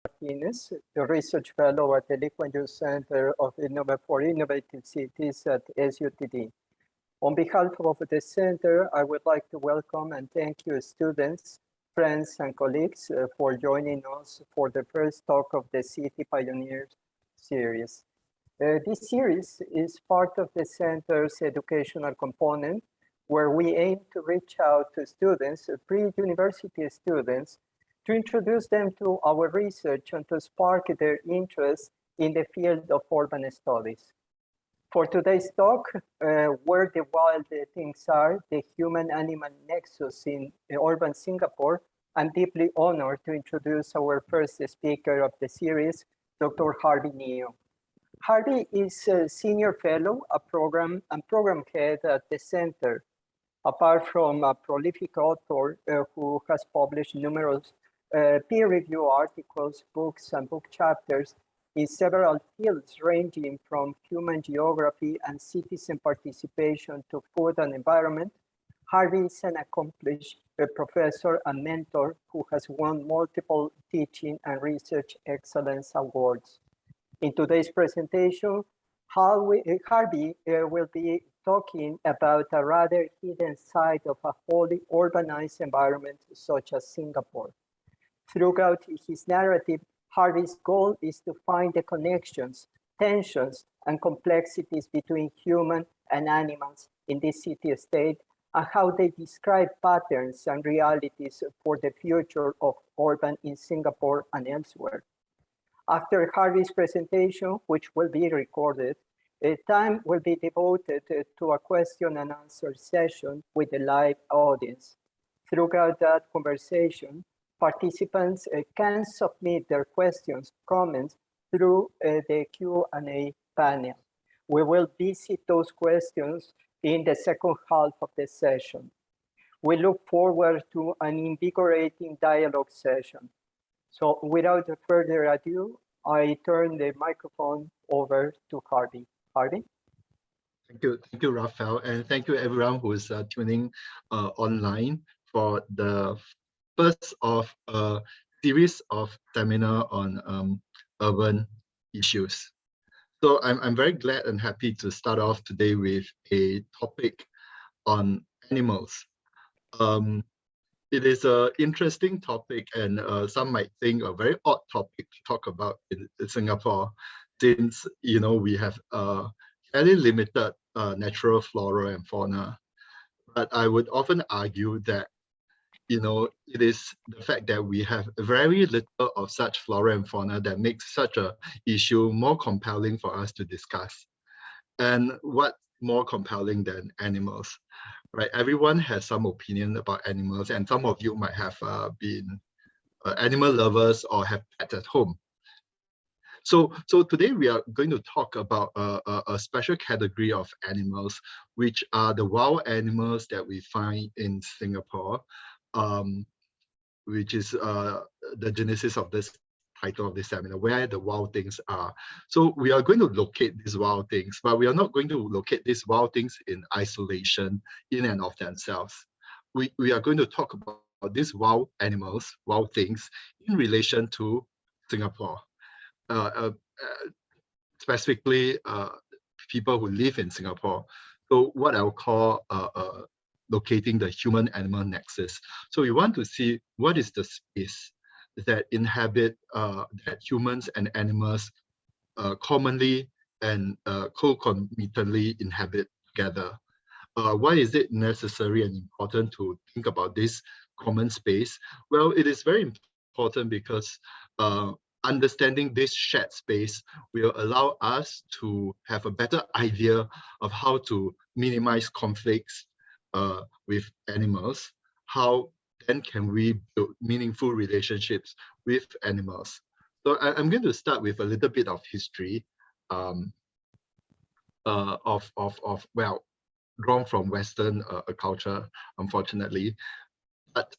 Martinez, the research fellow at the LKYCIC Center for Innovative Cities at SUTD. On behalf of the center, I would like to welcome and thank you students, friends, and colleagues for joining us for the first talk of the City Pioneers series. This series is part of the center's educational component, where we aim to reach out to students, pre-university students, to introduce them to our research and to spark their interest in the field of urban studies. For today's talk, Where the Wild Things Are, the Human-Animal Nexus in Urban Singapore, I'm deeply honored to introduce our first speaker of the series, Dr. Harvey Neo. Harvey is a senior fellow, a program head at the center. Apart from a prolific author who has published numerous peer-reviewed articles, books, and book chapters in several fields ranging from human geography and citizen participation to food and environment, Harvey is an accomplished professor and mentor who has won multiple teaching and research excellence awards. In today's presentation, Harvey will be talking about a rather hidden side of a wholly urbanized environment such as Singapore. Throughout his narrative, Harvey's goal is to find the connections, tensions, and complexities between human and animals in this city-state and how they describe patterns and realities for the future of urban in Singapore and elsewhere. After Harvey's presentation, which will be recorded, time will be devoted to a question and answer session with the live audience. Throughout that conversation, participants can submit their questions, comments through the Q&A panel. We will visit those questions in the second half of the session. We look forward to an invigorating dialogue session. So without further ado, I turn the microphone over to Harvey. Harvey? Thank you, Raphael, and thank you everyone who is tuning online for the first of a series of seminar on urban issues. So I'm very glad and happy to start off today with a topic on animals. It is an interesting topic, and some might think a very odd topic to talk about in Singapore, since we have very limited natural flora and fauna. But I would often argue that it is the fact that we have very little of such flora and fauna that makes such an issue more compelling for us to discuss. And what more compelling than animals? Right, everyone has some opinion about animals, and some of you might have been animal lovers or have pets at home. So today we are going to talk about a special category of animals, which are the wild animals that we find in Singapore, which is the genesis of this title of this seminar, where the wild things are. So we are going to locate these wild things, but we are not going to locate these wild things in isolation, in and of themselves. We are going to talk about these wild animals, wild things, in relation to Singapore. Specifically, people who live in Singapore. So what I'll call locating the human-animal nexus. So we want to see what is the space that inhabit, that humans and animals commonly and concomitantly inhabit together. Why is it necessary and important to think about this common space? Well, it is very important because understanding this shared space will allow us to have a better idea of how to minimize conflicts with animals. How then can we build meaningful relationships with animals? So I'm going to start with a little bit of history well, drawn from Western culture, unfortunately. But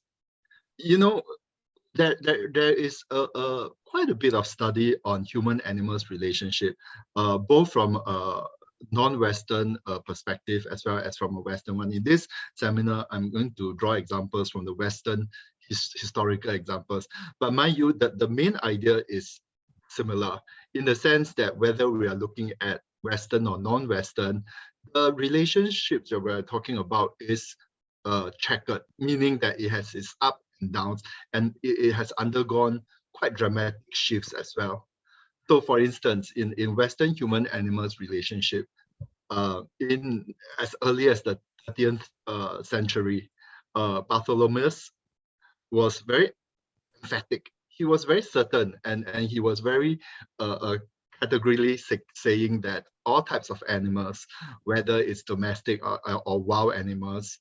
there is quite a bit of study on human-animals relationship, both from non-Western perspective as well as from a Western one. In this seminar, I'm going to draw examples from the Western historical examples. But mind you, that the main idea is similar in the sense that whether we are looking at Western or non-Western, the relationships that we're talking about is checkered, meaning that it has its ups and downs, and it has undergone quite dramatic shifts as well. So for instance, in Western human-animals relationship, in as early as the 30th century, Bartholomeus was very emphatic. He was very certain, and he was very categorically saying that all types of animals, whether it's domestic or wild animals,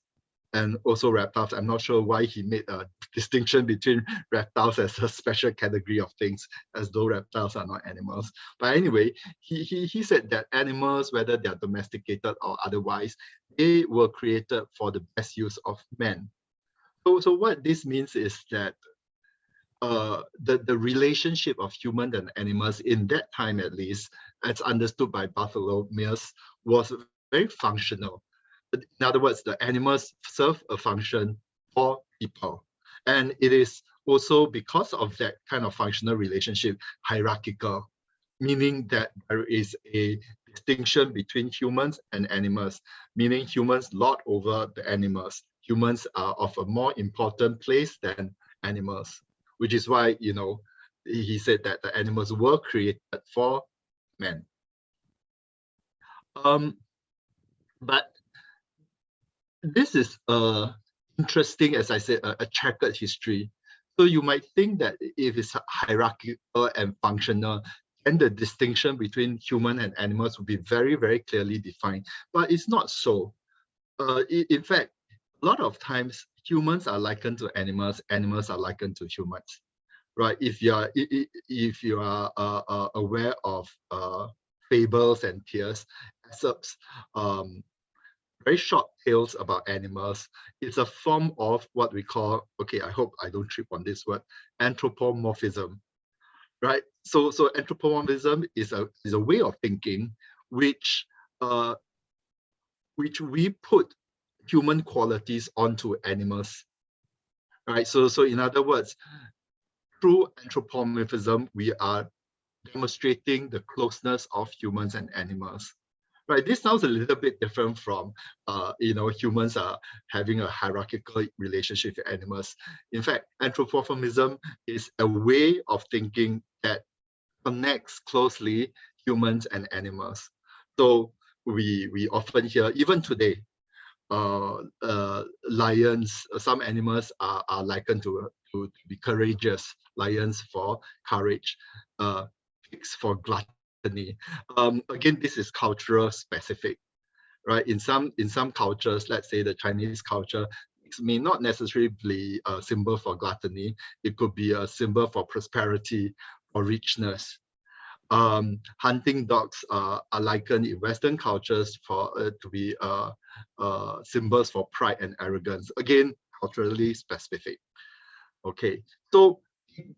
and also reptiles. I'm not sure why he made a distinction between reptiles as a special category of things, as though reptiles are not animals. But anyway, he said that animals, whether they are domesticated or otherwise, they were created for the best use of men. So what this means is that the relationship of humans and animals in that time, at least, as understood by Bartholomeus, was very functional. In other words, the animals serve a function for people. And it is also because of that kind of functional relationship, hierarchical, meaning that there is a distinction between humans and animals, meaning humans lord over the animals. Humans are of a more important place than animals, which is why, you know, he said that the animals were created for men. But this is interesting, as I said, a checkered history. So you might think that if it's hierarchical and functional, then the distinction between human and animals would be very, very clearly defined. But it's not so. In fact, a lot of times humans are likened to animals, animals are likened to humans, right? If you are aware of fables and tales, Aesop's very short tales about animals, it's a form of what we call, okay, I hope I don't trip on this word, anthropomorphism, right? So anthropomorphism is a way of thinking which we put human qualities onto animals, right? So in other words, through anthropomorphism, we are demonstrating the closeness of humans and animals. Right, this sounds a little bit different from, you know, humans are having a hierarchical relationship with animals. In fact, anthropomorphism is a way of thinking that connects closely humans and animals. So we often hear, even today, lions, some animals are likened to be courageous. Lions for courage, pigs for gluttony. Again, this is cultural specific, right? In some cultures, let's say the Chinese culture, it may not necessarily be a symbol for gluttony. It could be a symbol for prosperity or richness. Hunting dogs are likened in Western cultures for to be symbols for pride and arrogance. Again, culturally specific. Okay, so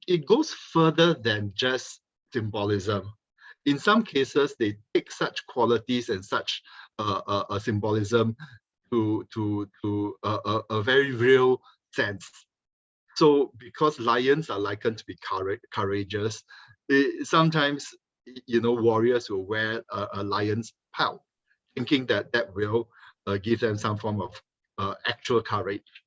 it goes further than just symbolism. In some cases, they take such qualities and such symbolism to a very real sense. So because lions are likened to be courageous, sometimes, you know, warriors will wear a lion's pelt, thinking that that will give them some form of actual courage.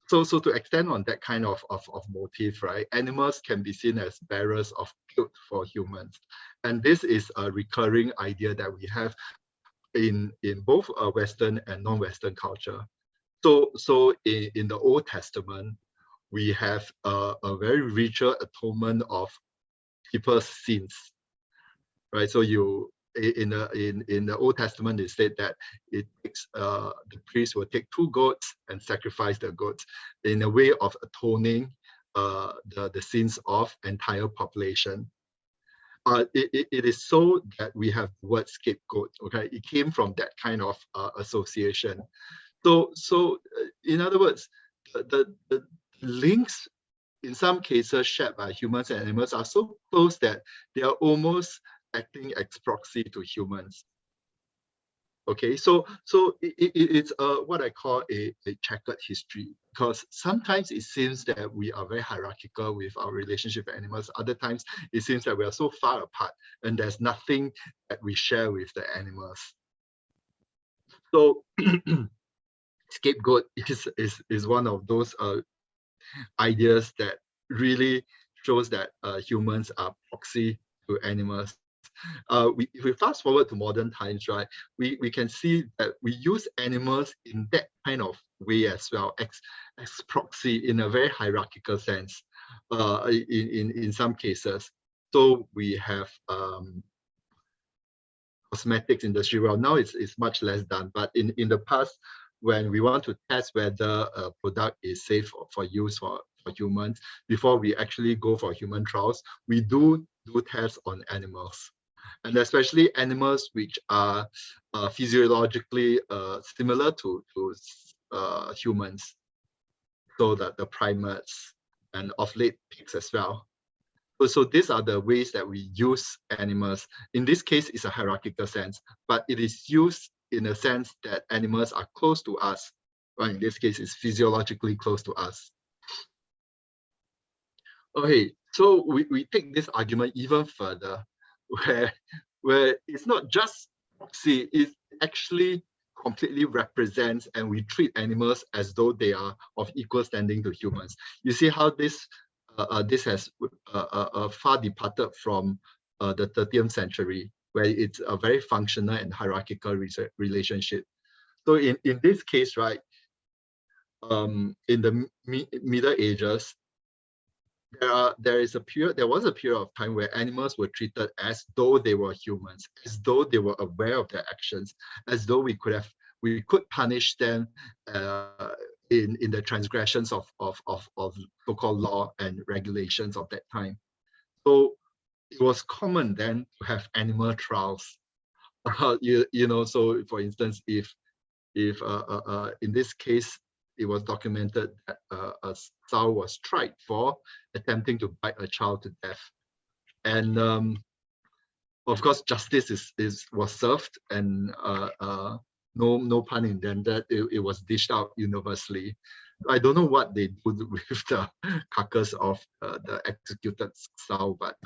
So to extend on that kind of motif, right? Animals can be seen as bearers of guilt for humans. And this is a recurring idea that we have in both Western and non-Western culture. So in the Old Testament, we have a very ritual atonement of people's sins, right? So in the Old Testament, it said that it takes the priest will take 2 goats and sacrifice the goats in a way of atoning the sins of entire population. It is so that we have the word scapegoat. Okay, it came from that kind of association. So in other words, the links in some cases shared by humans and animals are so close that they are almost acting as proxy to humans. Okay, so it's what I call a checkered history, because sometimes it seems that we are very hierarchical with our relationship with animals. Other times it seems that we are so far apart and there's nothing that we share with the animals. So scapegoat is one of those ideas that really shows that humans are proxy to animals. If we fast forward to modern times, right, we can see that we use animals in that kind of way as well, as proxy in a very hierarchical sense, in some cases. So we have cosmetics industry. Well, now it's much less done, but in the past, when we want to test whether a product is safe for use for humans, before we actually go for human trials, we do tests on animals. And especially animals which are physiologically similar to humans, so that the primates and of late pigs as well. So these are the ways that we use animals. In this case, it's a hierarchical sense, but it is used in a sense that animals are close to us. Well, in this case, it's physiologically close to us. Okay, so we take this argument even further, where it's not just proxy, it actually completely represents, and we treat animals as though they are of equal standing to humans. You see how this has far departed from the 30th century, where it's a very functional and hierarchical relationship. So in this case, right, in the Middle Ages, there was a period of time where animals were treated as though they were humans, as though they were aware of their actions, as though we could punish them in the transgressions of so-called law and regulations of that time. So it was common then to have animal trials. You know, so for instance, if in this case, it was documented that a sow was tried for attempting to bite a child to death. And of course, justice was served, and no pun intended, it was dished out universally. I don't know what they do with the carcass of the executed sow, but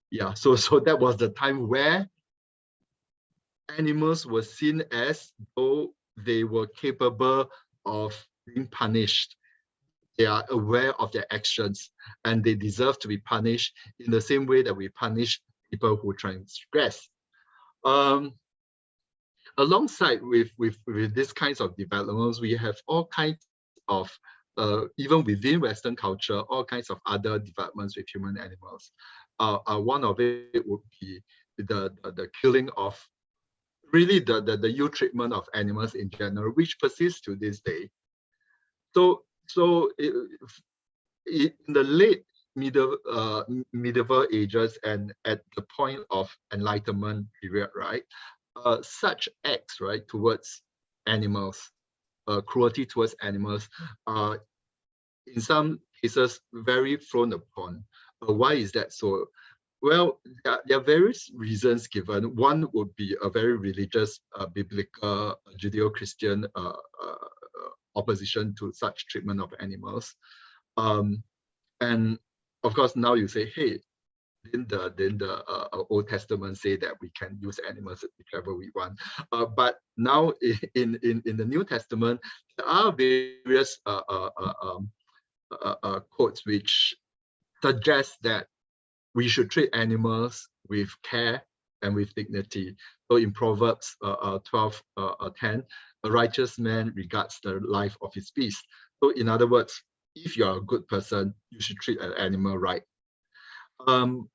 yeah, so that was the time where animals were seen as though they were capable of being punished. They are aware of their actions and they deserve to be punished in the same way that we punish people who transgress. Alongside with these kinds of developments, we have all kinds of, even within Western culture, all kinds of other developments with human animals. One of it would be the killing of, really the ill treatment of animals in general, which persists to this day. So in the late medieval ages and at the point of Enlightenment period, right, such acts, right, towards animals, cruelty towards animals, in some cases very frowned upon. Why is that so? Well, there are various reasons given. One would be a very religious, biblical, Judeo-Christian opposition to such treatment of animals. And of course, now you say, hey, didn't the Old Testament say that we can use animals whichever we want? But now in the New Testament, there are various quotes which suggest that we should treat animals with care and with dignity. So in Proverbs 12:10, a righteous man regards the life of his beast. So in other words, if you're a good person, you should treat an animal right. And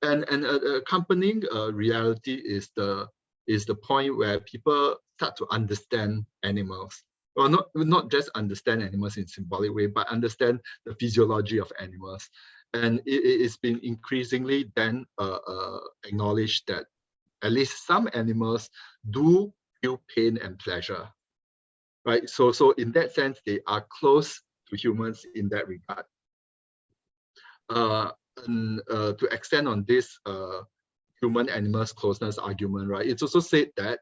accompanying reality is the point where people start to understand animals. Well, not just understand animals in symbolic way, but understand the physiology of animals. And it's been increasingly then acknowledged that at least some animals do feel pain and pleasure, right? So in that sense, they are close to humans in that regard. And to extend on this, human-animals closeness argument, right? It's also said that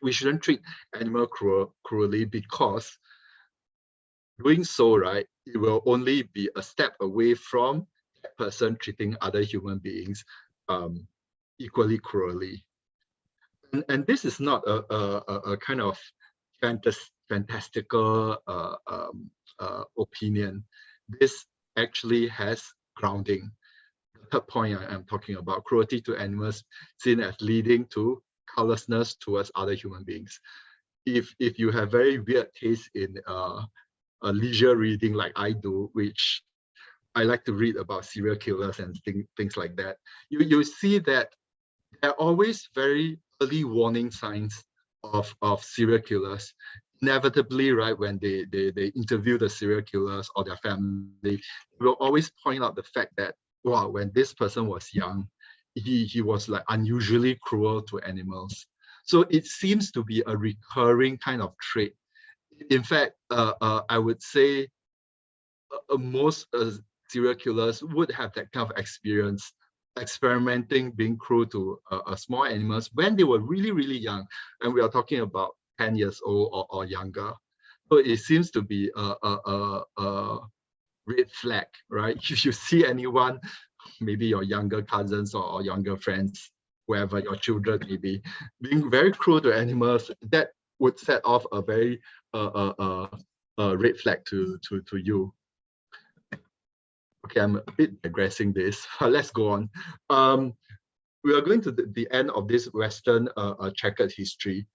we shouldn't treat animal cruelly, because doing so, right, it will only be a step away from that person treating other human beings equally cruelly. And this is not a kind of fantastical opinion. This actually has grounding. The third point I'm talking about, cruelty to animals seen as leading to callousness towards other human beings. If you have very weird taste in a leisure reading like I do, which I like to read about serial killers and things like that, you see that there are always very early warning signs of serial killers. Inevitably, right, when they interview the serial killers or their family, they will always point out the fact that, wow, when this person was young, he was like unusually cruel to animals. So it seems to be a recurring kind of trait. In fact, I would say most serial killers would have that kind of experience, experimenting, being cruel to small animals when they were really, really young. And we are talking about 10 years old or younger. So it seems to be a red flag, right? If you see anyone, maybe your younger cousins or younger friends, whoever your children may be, being very cruel to animals, that would set off a very red flag to you. Okay, I'm a bit digressing this. Let's go on. We are going to the end of this Western checkered history,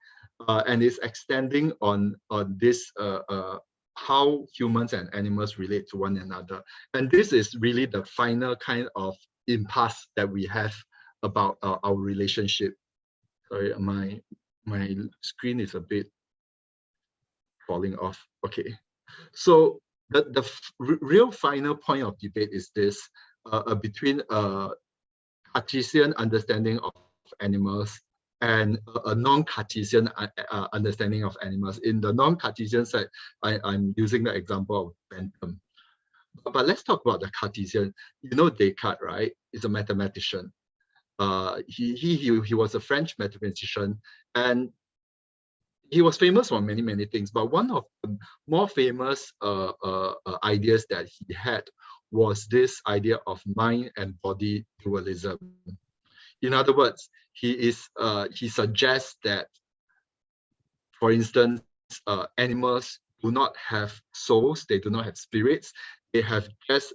and it's extending on this how humans and animals relate to one another. And this is really the final kind of impasse that we have about our relationship. Sorry, my screen is a bit falling off. Okay, so the real final point of debate is this, between Cartesian understanding of animals and a non-Cartesian understanding of animals. In the non-Cartesian side, I'm using the example of Bentham. But let's talk about the Cartesian. You know Descartes, right? He's a mathematician. He was a French mathematician, and he was famous for many, many things. But one of the more famous ideas that he had was this idea of mind and body dualism. In other words, he suggests that, for instance, animals do not have souls, they do not have spirits, they have just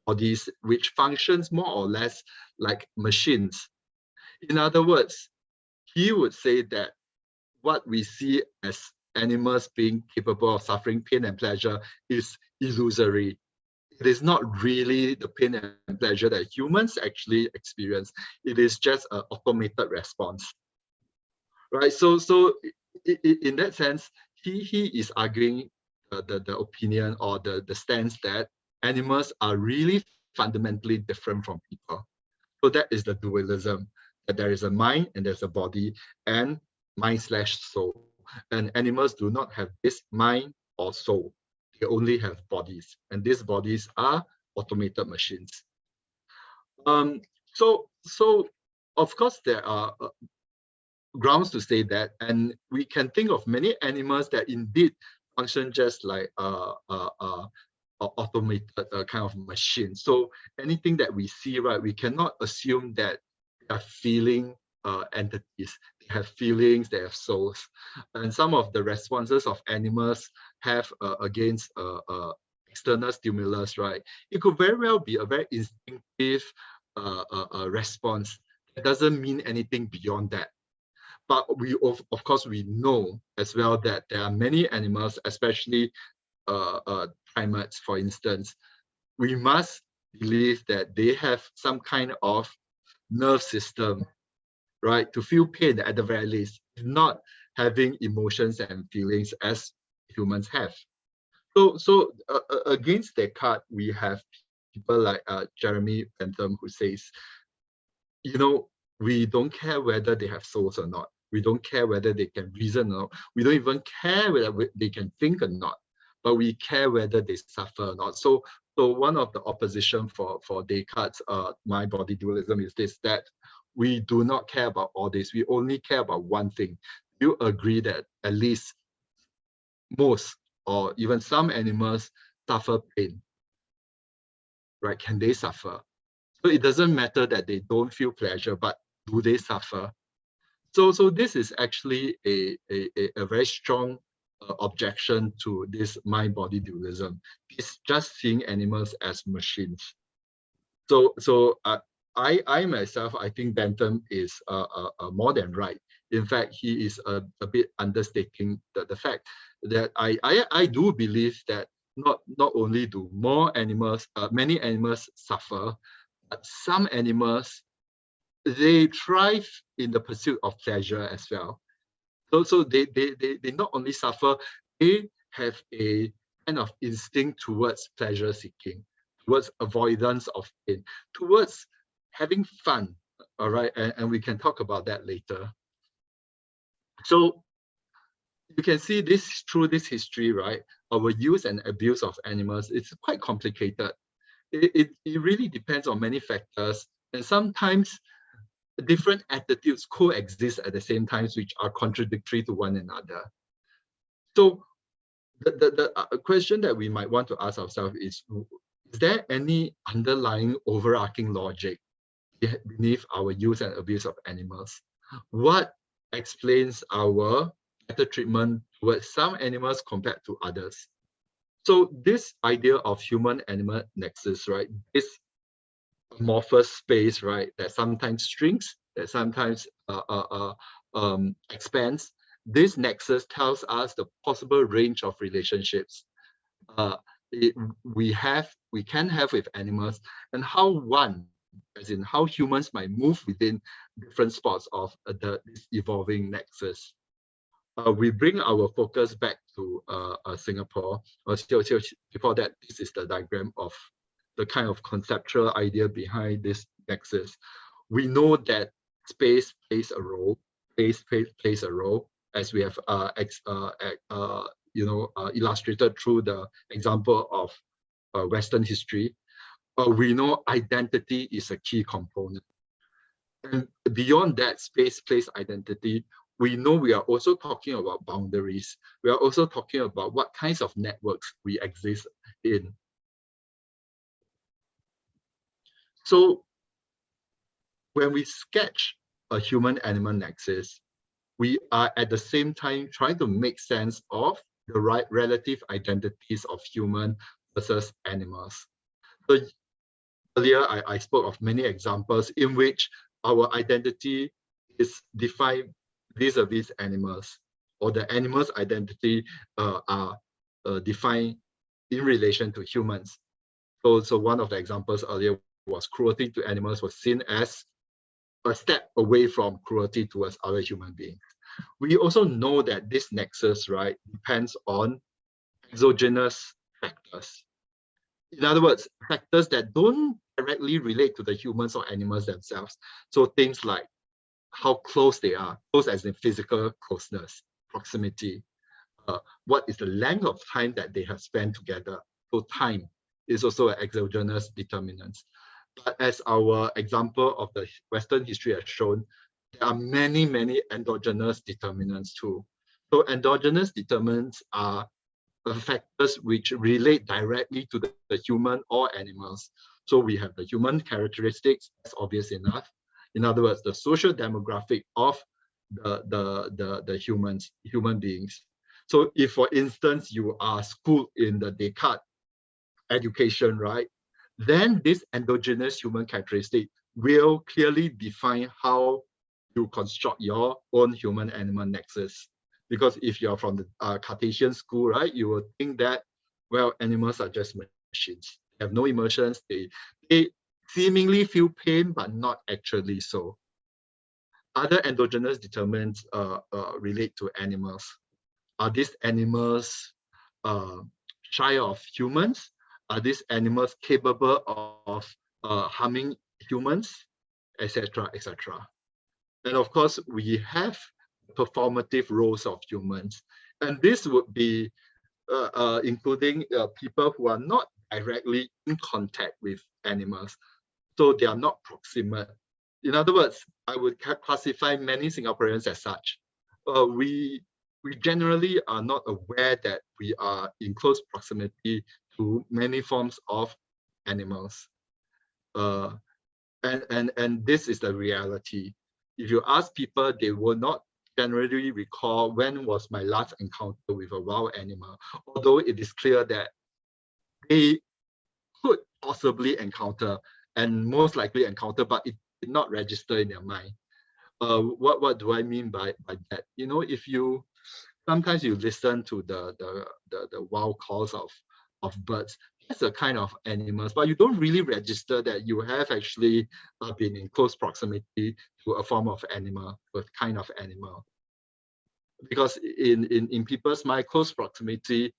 bodies which functions more or less like machines. In other words, he would say that what we see as animals being capable of suffering pain and pleasure is illusory. It is not really the pain and pleasure that humans actually experience. It is just an automated response, right? So in that sense, he is arguing the opinion or the stance that animals are really fundamentally different from people. So that is the dualism, that there is a mind and there's a body, and mind/soul. And animals do not have this mind or soul. They only have bodies, and these bodies are automated machines. So of course there are grounds to say that, and we can think of many animals that indeed function just like automated kind of machine. So anything that we see, right, we cannot assume that they are feeling entities. They have feelings, they have souls. And some of the responses of animals have against external stimulus, right? It could very well be a very instinctive response. It doesn't mean anything beyond that. But we, of course, we know as well that there are many animals, especially primates, for instance. We must believe that they have some kind of nerve system, right, to feel pain at the very least, not having emotions and feelings as humans have. So against Descartes, we have people like Jeremy Bentham, who says, you know, we don't care whether they have souls or not. We don't care whether they can reason or not. We don't even care whether they can think or not. But we care whether they suffer or not. So So one of the opposition for Descartes' my body dualism is this, that we do not care about all this. We only care about one thing. You agree that at least most or even some animals suffer pain, right? Can they suffer? So it doesn't matter that they don't feel pleasure, but do they suffer? So this is actually a very strong objection to this mind-body dualism. It's just seeing animals as machines. So I myself, I think Bentham is more than right. In fact, he is a bit understating the fact that I do believe that not only do many animals suffer, but some animals, they thrive in the pursuit of pleasure as well. So they not only suffer, they have a kind of instinct towards pleasure seeking, towards avoidance of pain, towards having fun. All right, and we can talk about that later. So you can see this through this history, right? Our use and abuse of animals, it's quite complicated. It really depends on many factors, and sometimes different attitudes coexist at the same time, which are contradictory to one another. So the question that we might want to ask ourselves is there any underlying overarching logic beneath our use and abuse of animals? What explains our better treatment towards some animals compared to others? So this idea of human-animal nexus, right? This amorphous space, right, that sometimes shrinks, that sometimes expands. This nexus tells us the possible range of relationships we can have with animals, and how one, as in how humans might move within different spots of this evolving nexus. We bring our focus back to Singapore. Before that, this is the diagram of the kind of conceptual idea behind this nexus. We know that space plays a role. Space plays a role, as we have illustrated through the example of Western history. We know identity is a key component. And beyond that, space plays identity. We know we are also talking about boundaries. We are also talking about what kinds of networks we exist in. So when we sketch a human-animal nexus, we are at the same time trying to make sense of the relative identities of human versus animals. So earlier, I spoke of many examples in which our identity is defined vis-a-vis animals, or the animal's identity are defined in relation to humans. So one of the examples earlier was cruelty to animals was seen as a step away from cruelty towards other human beings. We also know that this nexus, right, depends on exogenous factors. In other words, factors that don't directly relate to the humans or animals themselves. So things like how close they are, close as in physical closeness, proximity. What is the length of time that they have spent together? So time is also an exogenous determinant. But as our example of the Western history has shown, there are many, many endogenous determinants too. So endogenous determinants are factors which relate directly to the human or animals. So we have the human characteristics, that's obvious enough. In other words, the social demographic of the human beings. So if, for instance, you are schooled in the Descartes education, right, then this endogenous human characteristic will clearly define how you construct your own human-animal nexus. Because if you're from the Cartesian school, right, you will think that, well, animals are just machines. They have no emotions. They seemingly feel pain, but not actually so. Other endogenous determinants relate to animals. Are these animals shy of humans? Are these animals capable of harming humans, etc., etc.? And of course, we have performative roles of humans. And this would be including people who are not directly in contact with animals. So they are not proximate. In other words, I would classify many Singaporeans as such. We generally are not aware that we are in close proximity to many forms of animals. And this is the reality. If you ask people, they will not generally recall when was my last encounter with a wild animal, although it is clear that they could possibly encounter and most likely encounter, but it did not register in their mind. What do I mean by that? You know, if you sometimes you listen to the wild calls of birds, that's a kind of animals, but you don't really register that you have actually been in close proximity to a form of animal, a kind of animal. Because in people's mind, close proximity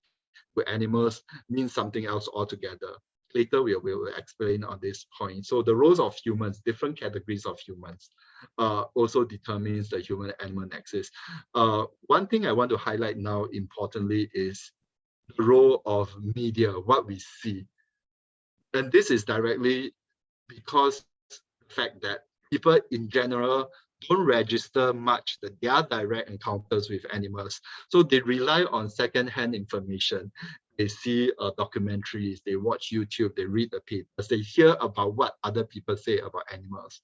to animals means something else altogether. Later, we will explain on this point. So the roles of humans, different categories of humans, also determines the human-animal nexus. One thing I want to highlight now, importantly, is the role of media, what we see. And this is directly because the fact that people in general don't register much that their direct encounters with animals. So they rely on second-hand information. They see documentaries, they watch YouTube, they read the papers, they hear about what other people say about animals.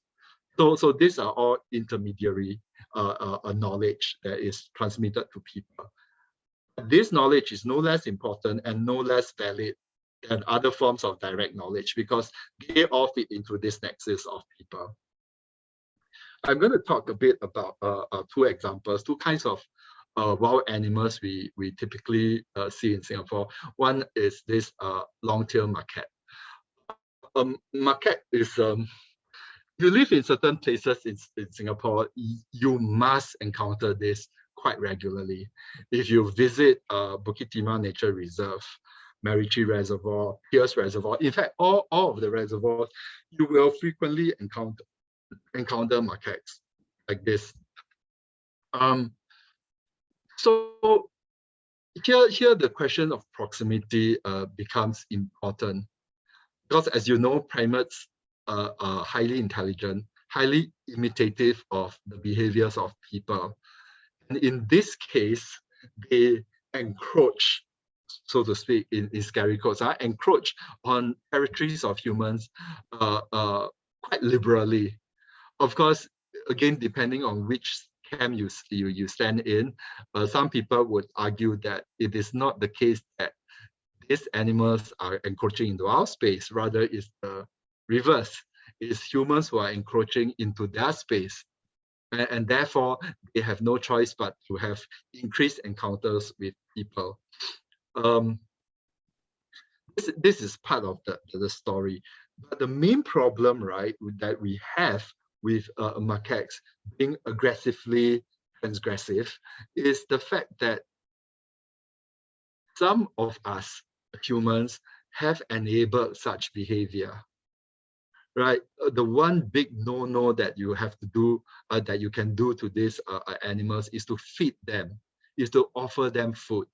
So these are all intermediary knowledge that is transmitted to people. This knowledge is no less important and no less valid than other forms of direct knowledge because they all fit into this nexus of people. I'm going to talk a bit about two examples, two kinds of wild animals we typically see in Singapore. One is this long-tailed macaque. Macaque is, if you live in certain places in Singapore, you must encounter this quite regularly. If you visit Bukit Timah Nature Reserve, Macritchie Reservoir, Pierce Reservoir, in fact, all of the reservoirs, you will frequently encounter macaques like this. So here the question of proximity becomes important because, as you know, primates are highly intelligent, highly imitative of the behaviors of people. And in this case, they encroach, so to speak, in scary quotes, encroach on territories of humans quite liberally. Of course, again, depending on which camp you stand in, some people would argue that it is not the case that these animals are encroaching into our space, rather it's the reverse. It's humans who are encroaching into their space. And therefore, they have no choice but to have increased encounters with people. This is part of the story. But the main problem, right, that we have with macaques being aggressively transgressive is the fact that some of us humans have enabled such behavior. Right, the one big no-no that you have to do, that you can do to these animals is to feed them, is to offer them food.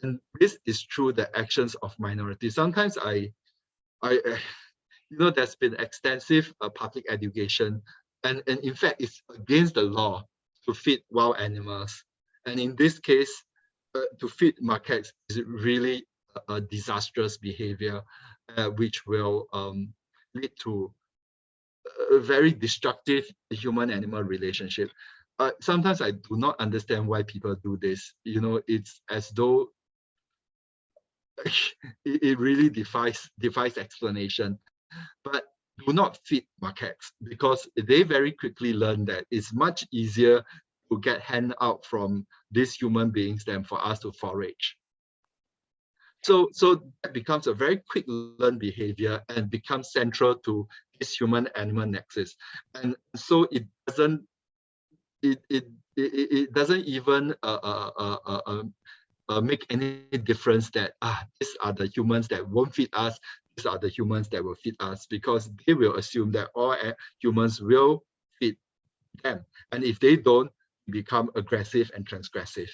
And this is through the actions of minorities. Sometimes you know, there's been extensive public education, and in fact, it's against the law to feed wild animals. And in this case, to feed macaques is really a disastrous behavior, which will lead to a very destructive human-animal relationship. Sometimes I do not understand why people do this. You know, it's as though it really defies explanation. But do not feed macaques because they very quickly learn that it's much easier to get hand out from these human beings than for us to forage. So that becomes a very quick learned behavior and becomes central to this human-animal nexus. And so it doesn't even make any difference that these are the humans that won't feed us, these are the humans that will feed us, because they will assume that all humans will feed them. And if they don't, become aggressive and transgressive.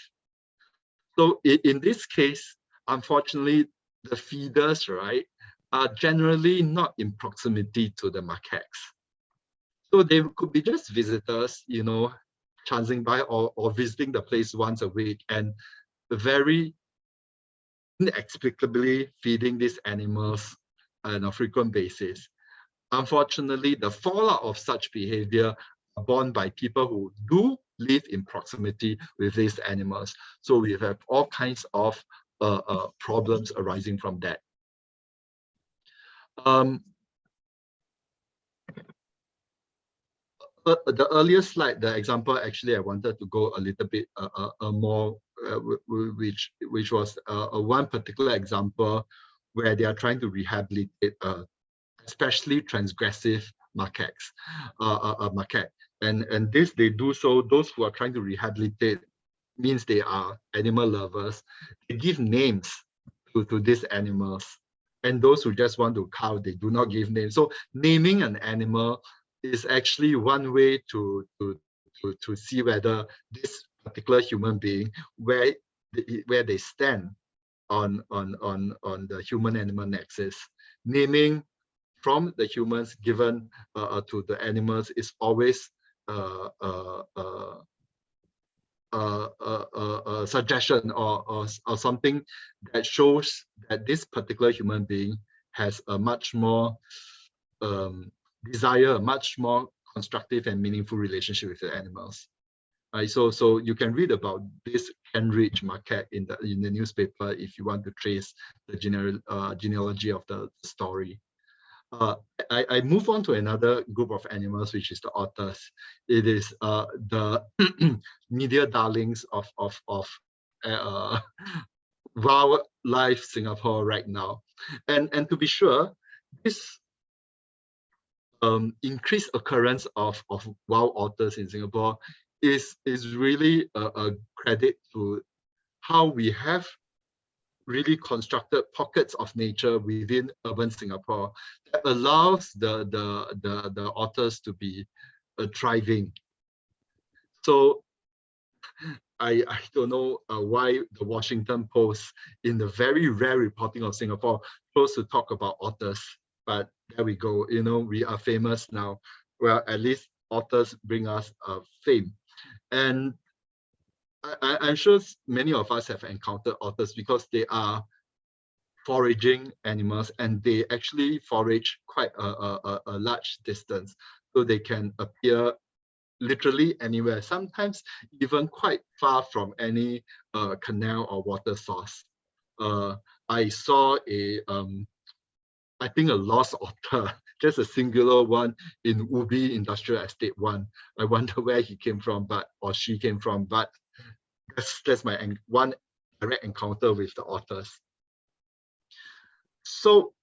So in this case, unfortunately, the feeders, right, are generally not in proximity to the macaques. So they could be just visitors, you know, chancing by or visiting the place once a week and very inexplicably feeding these animals on a frequent basis. Unfortunately, the fallout of such behavior are borne by people who do live in proximity with these animals. So we have all kinds of problems arising from that. The earlier slide, the example, actually, I wanted to go a little bit more, which was one particular example where they are trying to rehabilitate especially transgressive macaques, macaque. And this, they do so, those who are trying to rehabilitate means they are animal lovers. They give names to these animals. And those who just want to cow, they do not give names. So naming an animal is actually one way to see whether this particular human being, where they stand on the human-animal nexus. Naming from the humans given to the animals is always a suggestion or something that shows that this particular human being has a much more desire, much more constructive and meaningful relationship with the animals. So you can read about this Henrich macaque in the newspaper if you want to trace the genealogy of the story. I move on to another group of animals, which is the otters. It is the media darlings of wildlife Singapore right now. And to be sure, this increased occurrence of wild otters in Singapore is really a credit to how we have really constructed pockets of nature within urban Singapore that allows the otters to be thriving. So I don't know why the Washington Post, in the very rare reporting of Singapore, chose to talk about otters, but there we go. You know, we are famous now. Well, at least otters bring us fame. And I'm sure many of us have encountered otters because they are foraging animals and they actually forage quite a large distance. So they can appear literally anywhere, sometimes even quite far from any canal or water source. I saw I think a lost otter, just a singular one in Ubi Industrial Estate 1. I wonder where he came from, or she came from, but that's my one direct encounter with the otters. So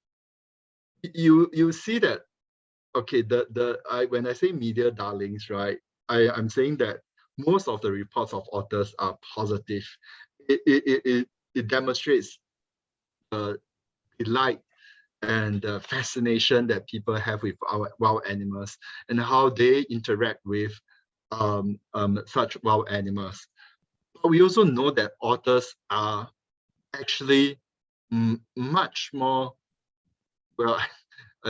you see that, okay, when I say media darlings, right, I'm saying that most of the reports of otters are positive. It demonstrates delight and fascination that people have with our wild animals and how they interact with such wild animals. But we also know that otters are actually much more, well,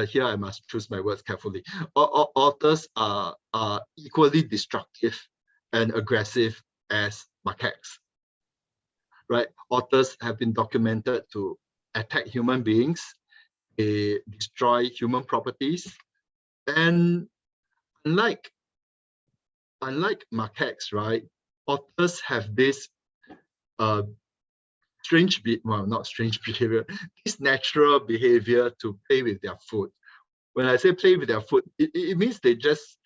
here I must choose my words carefully. Otters are equally destructive and aggressive as macaques, right? Otters have been documented to attack human beings, they destroy human properties, and unlike macaques, right? Otters have this not strange behavior, this natural behavior to play with their food. When I say play with their food, it means they just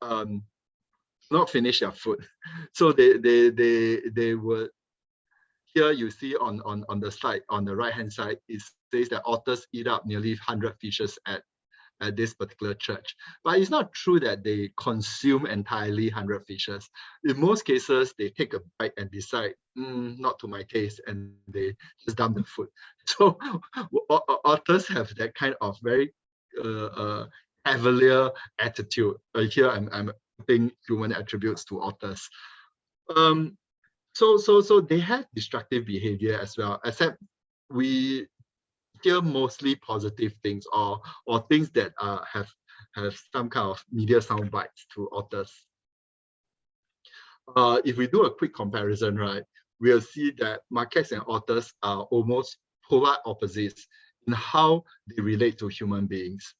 not finish their food. So they would, here you see on the slide, on the right hand side, it says that otters eat up nearly 100 fishes at this particular church. But it's not true that they consume entirely 100 fishes. In most cases, they take a bite and decide, not to my taste, and they just dump the food. So otters have that kind of very cavalier attitude. Here I'm putting human attributes to otters. So they have destructive behavior as well, except we hear mostly positive things or things that have some kind of media sound bites to otters. If we do a quick comparison, right, we'll see that macaques and otters are almost polar opposites in how they relate to human beings.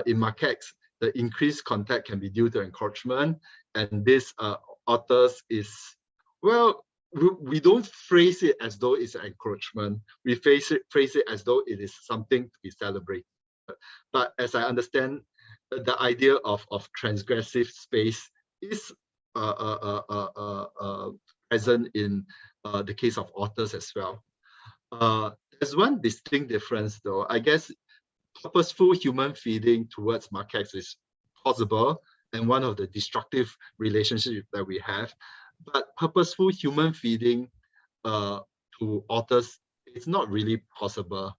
In macaques, the increased contact can be due to encroachment, and this otters is, well, we don't phrase it as though it's an encroachment. We phrase it as though it is something to be celebrated. But as I understand, the idea of transgressive space is present in the case of otters as well. There's one distinct difference, though. I guess purposeful human feeding towards macaques is possible and one of the destructive relationships that we have. But purposeful human feeding to otters is not really possible.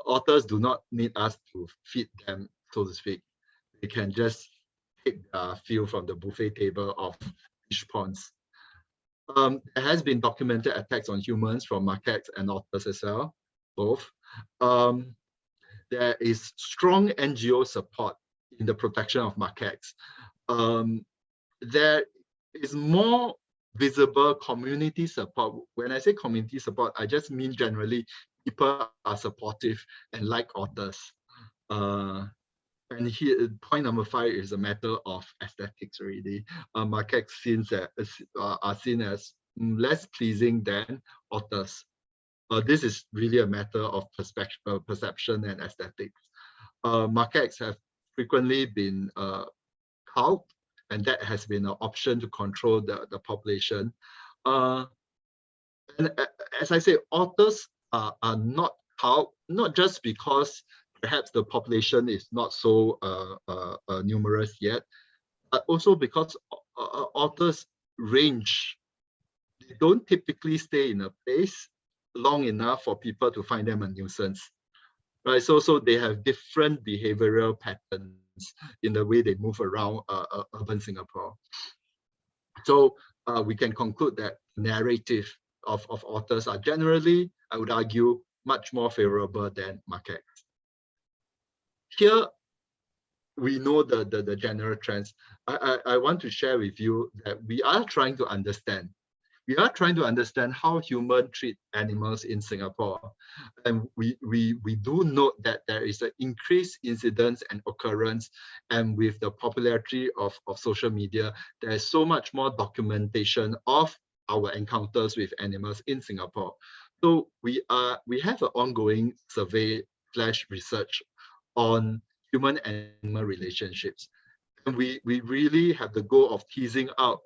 Otters do not need us to feed them, so to speak. They can just take fuel from the buffet table of fish ponds. There has been documented attacks on humans from macaques and otters as well, both. There is strong NGO support in the protection of macaques. There is more visible community support. When I say community support, I just mean generally people are supportive and like otters. And here, point number 5 is a matter of aesthetics already. Macaques are seen as less pleasing than otters. This is really a matter of perception and aesthetics. Macaques have frequently been culled, and that has been an option to control the population. And as I say, otters are not culled, not just because perhaps the population is not so numerous yet, but also because otters range. They don't typically stay in a place long enough for people to find them a nuisance, right? So they have different behavioral patterns in the way they move around urban Singapore. So we can conclude that narrative of otters are generally, I would argue, much more favorable than macaques. Here, we know the general trends. I want to share with you that we are trying to understand. We are trying to understand how humans treat animals in Singapore. And we do note that there is an increased incidence and occurrence. And with the popularity of social media, there is so much more documentation of our encounters with animals in Singapore. So we have an ongoing survey / research on human-animal relationships. And we really have the goal of teasing out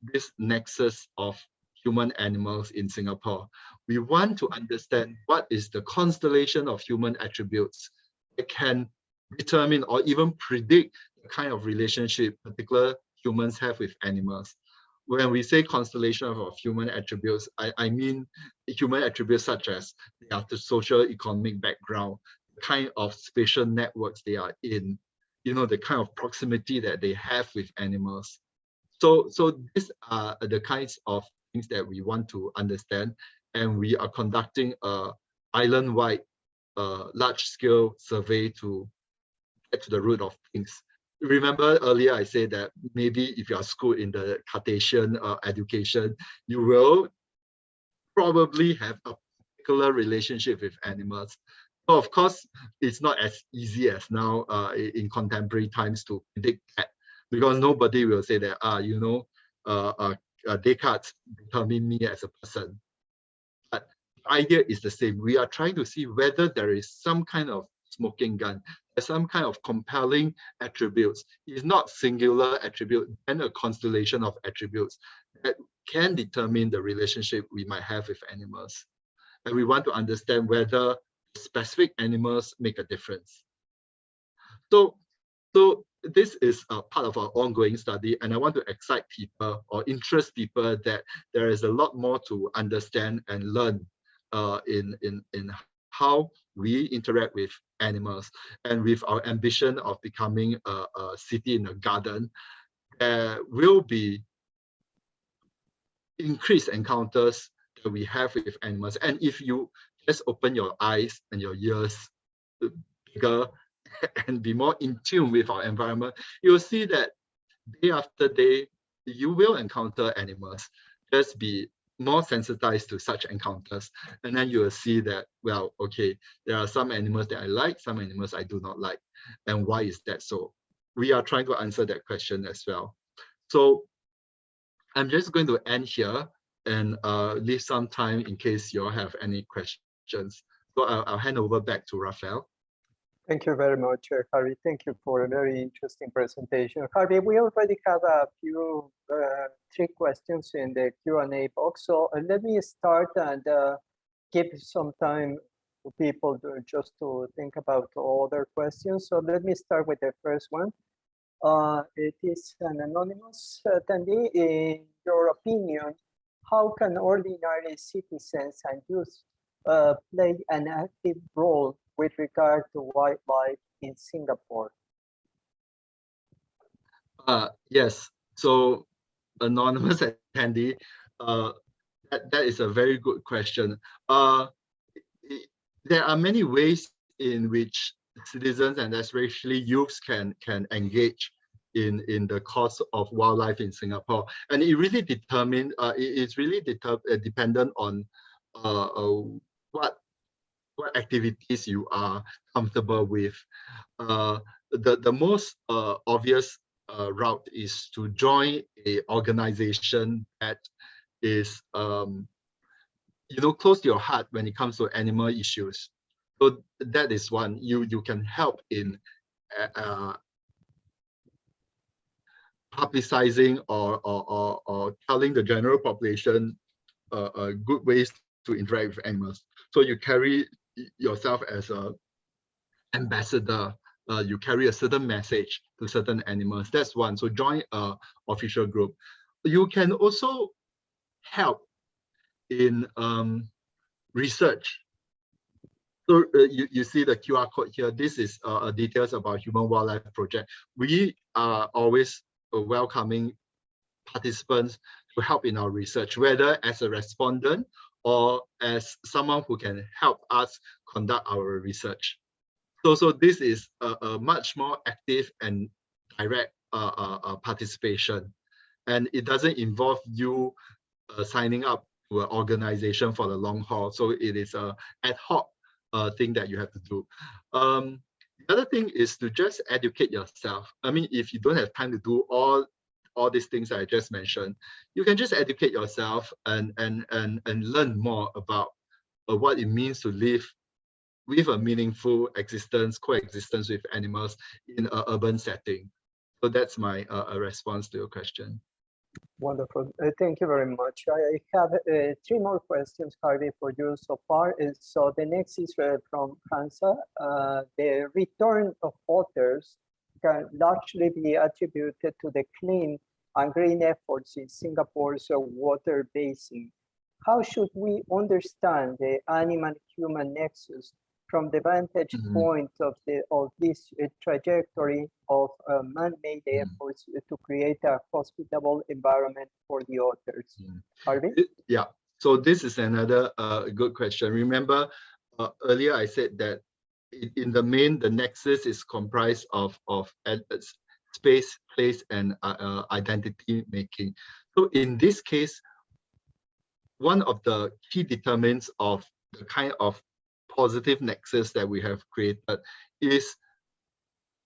this nexus of human animals in Singapore. We want to understand what is the constellation of human attributes that can determine or even predict the kind of relationship particular humans have with animals. When we say constellation of human attributes, I mean human attributes such as the social economic background, the kind of spatial networks they are in, the kind of proximity that they have with animals. So these are the kinds of things that we want to understand, and we are conducting a island-wide large-scale survey to get to the root of things. Remember earlier I said that maybe if you are schooled in the Cartesian education, you will probably have a particular relationship with animals. But of course, it's not as easy as now in contemporary times to predict that, because nobody will say that, Descartes determined me as a person. But the idea is the same. We are trying to see whether there is some kind of smoking gun, some kind of compelling attributes. It's not singular attribute, and a constellation of attributes that can determine the relationship we might have with animals. And we want to understand whether specific animals make a difference. So this is a part of our ongoing study, and I want to excite people or interest people that there is a lot more to understand and learn in how we interact with animals. And with our ambition of becoming a city in a garden, there will be increased encounters that we have with animals. And if you just open your eyes and your ears bigger and be more in tune with our environment, you'll see that day after day, you will encounter animals. Just be more sensitized to such encounters. And then you will see that, well, okay, there are some animals that I like, some animals I do not like. And why is that so? We are trying to answer that question as well. So I'm just going to end here and leave some time in case you all have any questions. So I'll hand over back to Raphael. Thank you very much, Harvey. Thank you for a very interesting presentation. Harvey, we already have a few 3 questions in the Q&A box. So let me start and give some time to people just to think about other questions. So let me start with the first one. It is an anonymous attendee. In your opinion, how can ordinary citizens and youth play an active role with regard to wildlife in Singapore? Yes, so anonymous attendee, that is a very good question. There are many ways in which citizens and especially youths can engage in the cause of wildlife in Singapore, and it really it's really dependent on what activities you are comfortable with. The most obvious route is to join a organization that is close to your heart when it comes to animal issues. So that is one. You can help in publicizing or telling the general population good ways to interact with animals. So you carry yourself as an ambassador. You carry a certain message to certain animals. That's one. So join an official group. You can also help in research. So you see the QR code here. This is details about Human Wildlife Project. We are always welcoming participants to help in our research, whether as a respondent or as someone who can help us conduct our research. So this is a much more active and direct participation, and it doesn't involve you signing up to an organization for the long haul. So it is an ad hoc thing that you have to do. The other thing is to just educate yourself. I mean, if you don't have time to do all these things that I just mentioned, you can just educate yourself and learn more about what it means to live with a meaningful coexistence with animals in an urban setting. So that's my response to your question. Wonderful. Thank you very much. I have 3 more questions, Harvey, for you so far. So the next is from Hansa. The return of otters can largely be attributed to the clean and green efforts in Singapore's water basin. How should we understand the animal-human nexus from the vantage point of this trajectory of man-made efforts to create a hospitable environment for the otters? Harvey? Yeah, so this is another good question. Remember, earlier I said that in the main, the nexus is comprised of space, place, and identity making. So in this case, one of the key determinants of the kind of positive nexus that we have created is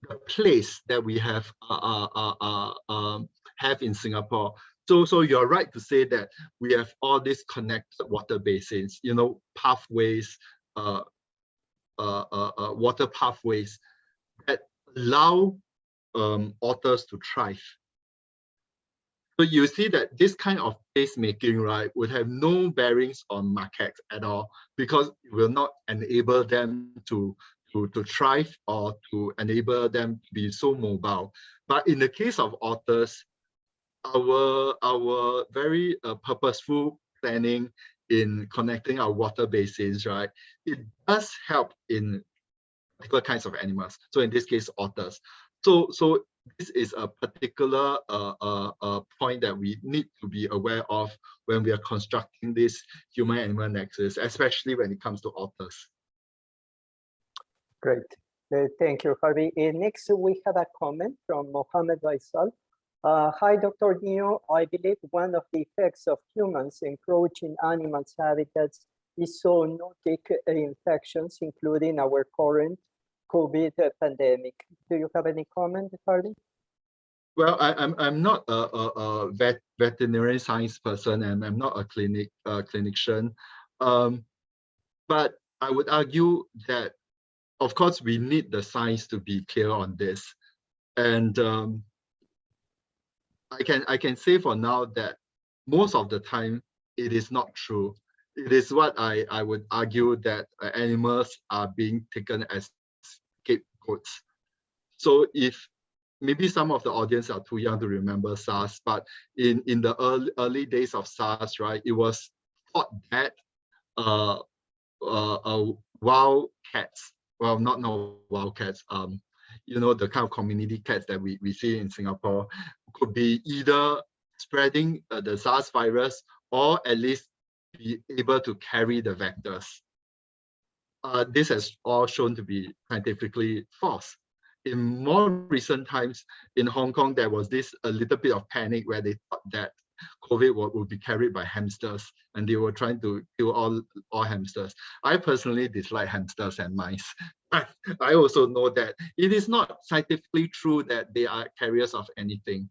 the place that we have in Singapore. So you're right to say that we have all these connected water basins, pathways, water pathways that allow otters to thrive. So you see that this kind of placemaking, right, would have no bearings on macaques at all, because it will not enable them to thrive or to enable them to be so mobile. But in the case of otters, our very purposeful planning in connecting our water basins, right, it does help in particular kinds of animals. So in this case, otters. So this is a particular point that we need to be aware of when we are constructing this human-animal nexus, especially when it comes to otters. Great. Thank you, Harvey. Next, we have a comment from Mohammed Faisal. Hi, Dr. Neo. I believe one of the effects of humans encroaching animals' habitats is zoonotic infections, including our current COVID pandemic. Do you have any comment, Harvey? Well, I'm not a veterinary science person, and I'm not a clinician, but I would argue that, of course, we need the science to be clear on this, and I can say for now that most of the time it is not true. It is what I would argue that animals are being taken as scapegoats. So if maybe some of the audience are too young to remember SARS, but in the early days of SARS, right, it was thought that wild cats, well, not wild cats, you know, the kind of community cats that we see in Singapore, could be either spreading the SARS virus or at least be able to carry the vectors. This has all shown to be scientifically false. In more recent times, in Hong Kong, there was this a little bit of panic where they thought that COVID would be carried by hamsters, and they were trying to kill all hamsters. I personally dislike hamsters and mice. I also know that it is not scientifically true that they are carriers of anything.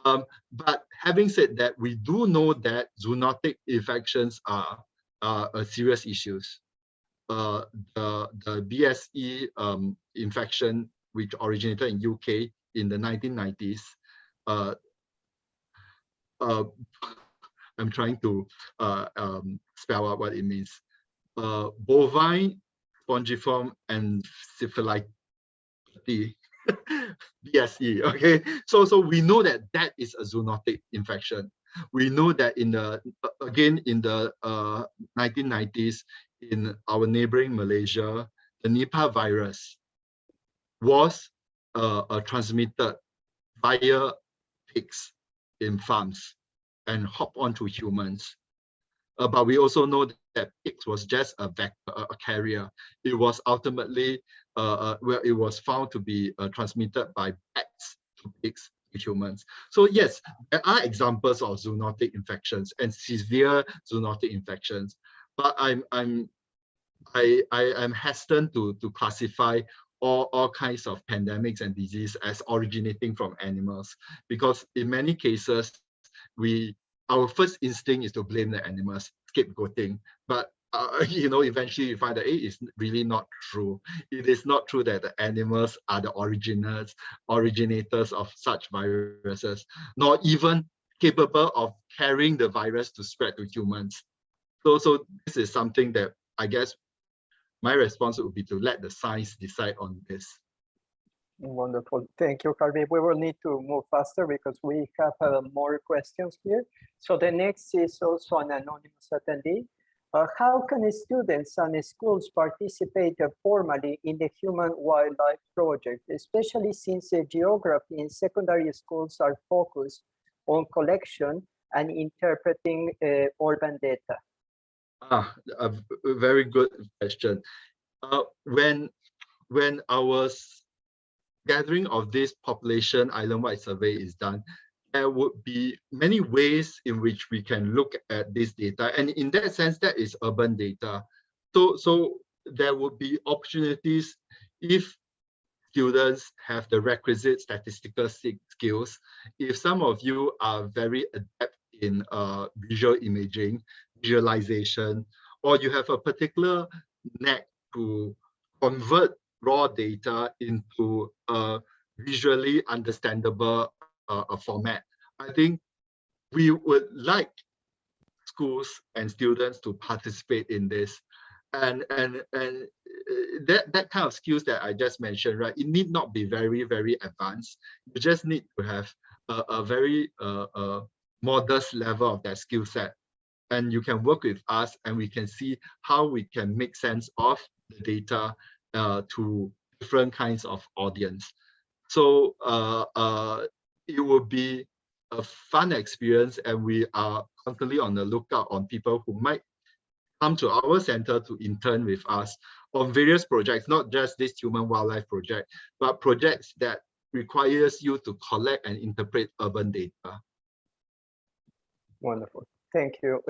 But having said that, we do know that zoonotic infections are serious issues. The BSE infection, which originated in UK in the 1990s, I'm trying to spell out what it means. Bovine spongiform encephalitis, BSE. Okay, so we know that that is a zoonotic infection. We know that in the 1990s in our neighboring Malaysia, the Nipah virus was transmitted via pigs in farms and hop onto humans. But we also know that pigs was just a vector, a carrier. It was ultimately, it was found to be transmitted by bats to pigs to humans. So yes, there are examples of zoonotic infections and severe zoonotic infections, but I'm hesitant to classify all kinds of pandemics and disease as originating from animals, because in many cases, our first instinct is to blame the animals, scapegoating. But you know, eventually you find that it is really not true. It is not true that the animals are the originators of such viruses, nor even capable of carrying the virus to spread to humans. So this is something that I guess my response would be to let the science decide on this. Wonderful. Thank you, Harvey. We will need to move faster because we have more questions here. So the next is also an anonymous attendee. How can students and schools participate formally in the Human Wildlife Project, especially since geography in secondary schools are focused on collection and interpreting urban data? A very good question. When I was gathering of this population island-wide survey is done, there would be many ways in which we can look at this data. And in that sense, that is urban data. So there would be opportunities if students have the requisite statistical skills. If some of you are very adept in visual imaging, visualization, or you have a particular knack to convert raw data into a visually understandable format, I think we would like schools and students to participate in this. And that kind of skills that I just mentioned, right? It need not be very, very advanced. You just need to have a very modest level of that skill set. And you can work with us and we can see how we can make sense of the data to different kinds of audience. So it will be a fun experience, and we are constantly on the lookout on people who might come to our center to intern with us on various projects, not just this human wildlife project, but projects that requires you to collect and interpret urban data. Wonderful. Thank you,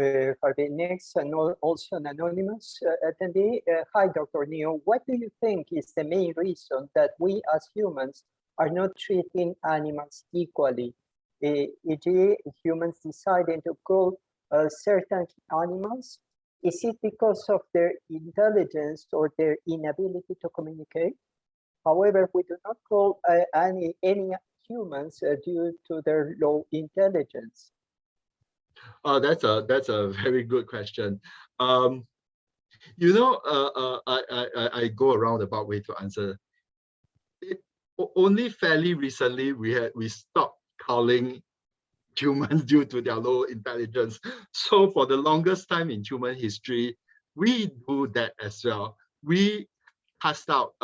Harvey. Next, and also an anonymous attendee. Hi, Dr. Neo. What do you think is the main reason that we as humans are not treating animals equally? E.g., humans deciding to kill certain animals? Is it because of their intelligence or their inability to communicate? However, we do not call any humans due to their low intelligence. That's a very good question. You know, I go a roundabout way to answer. Only fairly recently we stopped calling humans due to their low intelligence. So for the longest time in human history, we do that as well. We cast out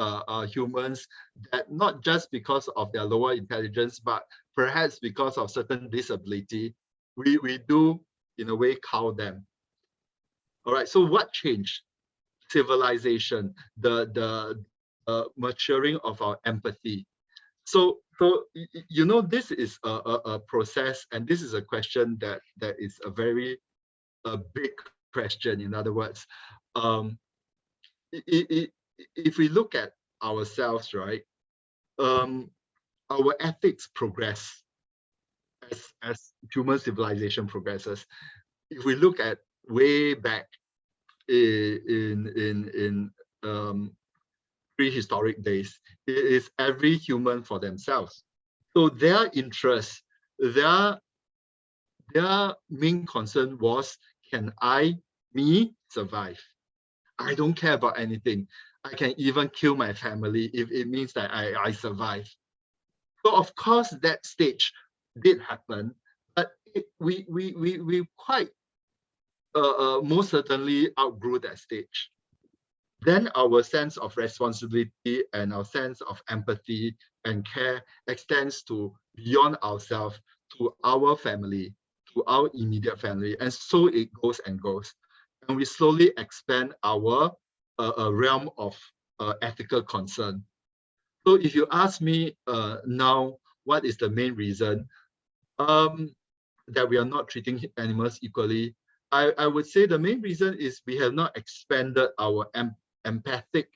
humans that not just because of their lower intelligence, but perhaps because of certain disability, we do in a way cow them. All right, so what changed? Civilization, the maturing of our empathy. So you know, this is a process, and this is a question that is a very big question. In other words, if we look at ourselves, right, our ethics progress as human civilization progresses. If we look at way back in prehistoric days, it is every human for themselves. So their interest, their main concern was, can me survive? I don't care about anything. I can even kill my family if it means that I survive. So of course that stage did happen, but we quite most certainly outgrew that stage. Then our sense of responsibility and our sense of empathy and care extends to beyond ourselves, to our family, to our immediate family, and so it goes and goes. And we slowly expand our realm of ethical concern. So if you ask me now, what is the main reason that we are not treating animals equally? I would say the main reason is we have not expanded our empathetic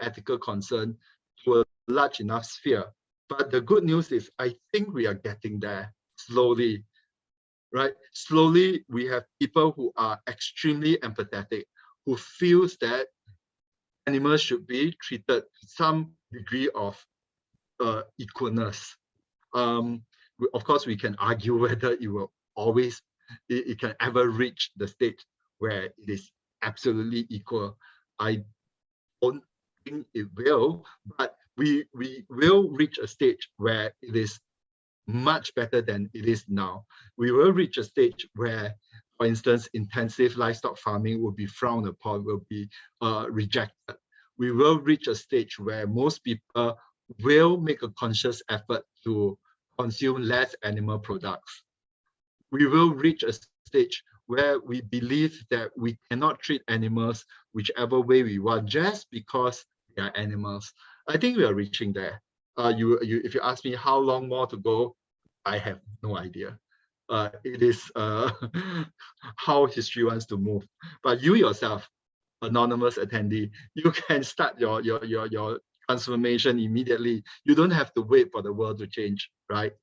ethical concern to a large enough sphere. But the good news is, I think we are getting there slowly, right? Slowly, we have people who are extremely empathetic, who feels that animals should be treated to some degree of equalness. Of course, we can argue whether it will always, it can ever reach the state where it is absolutely equal. I don't think it will, but we will reach a stage where it is much better than it is now. We will reach a stage where, for instance, intensive livestock farming will be frowned upon, will be rejected. We will reach a stage where most people will make a conscious effort to consume less animal products. We will reach a stage where we believe that we cannot treat animals whichever way we want just because they are animals. I think we are reaching there. If you ask me how long more to go, I have no idea. It is how history wants to move. But you yourself, anonymous attendee, you can start your transformation immediately. You don't have to wait for the world to change, right?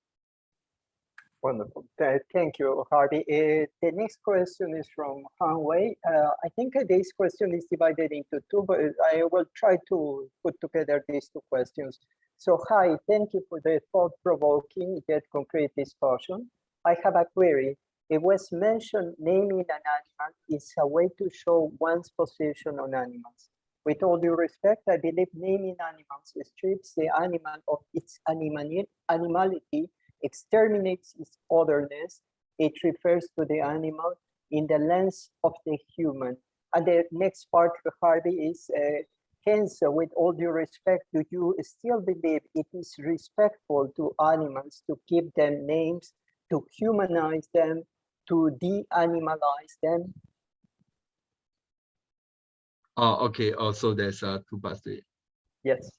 Wonderful. Thank you, Harvey. The next question is from Han Wei. I think this question is divided into two, but I will try to put together these two questions. So, hi, thank you for the thought-provoking yet concrete discussion. I have a query. It was mentioned naming an animal is a way to show one's position on animals. With all due respect, I believe naming animals strips the animal of its animality, exterminates its otherness. It refers to the animal in the lens of the human. And the next part, Harvey, is Hence, with all due respect, do you still believe it is respectful to animals to give them names, to humanize them, to de-animalize them? Okay. Also, there's two parts to it. Yes.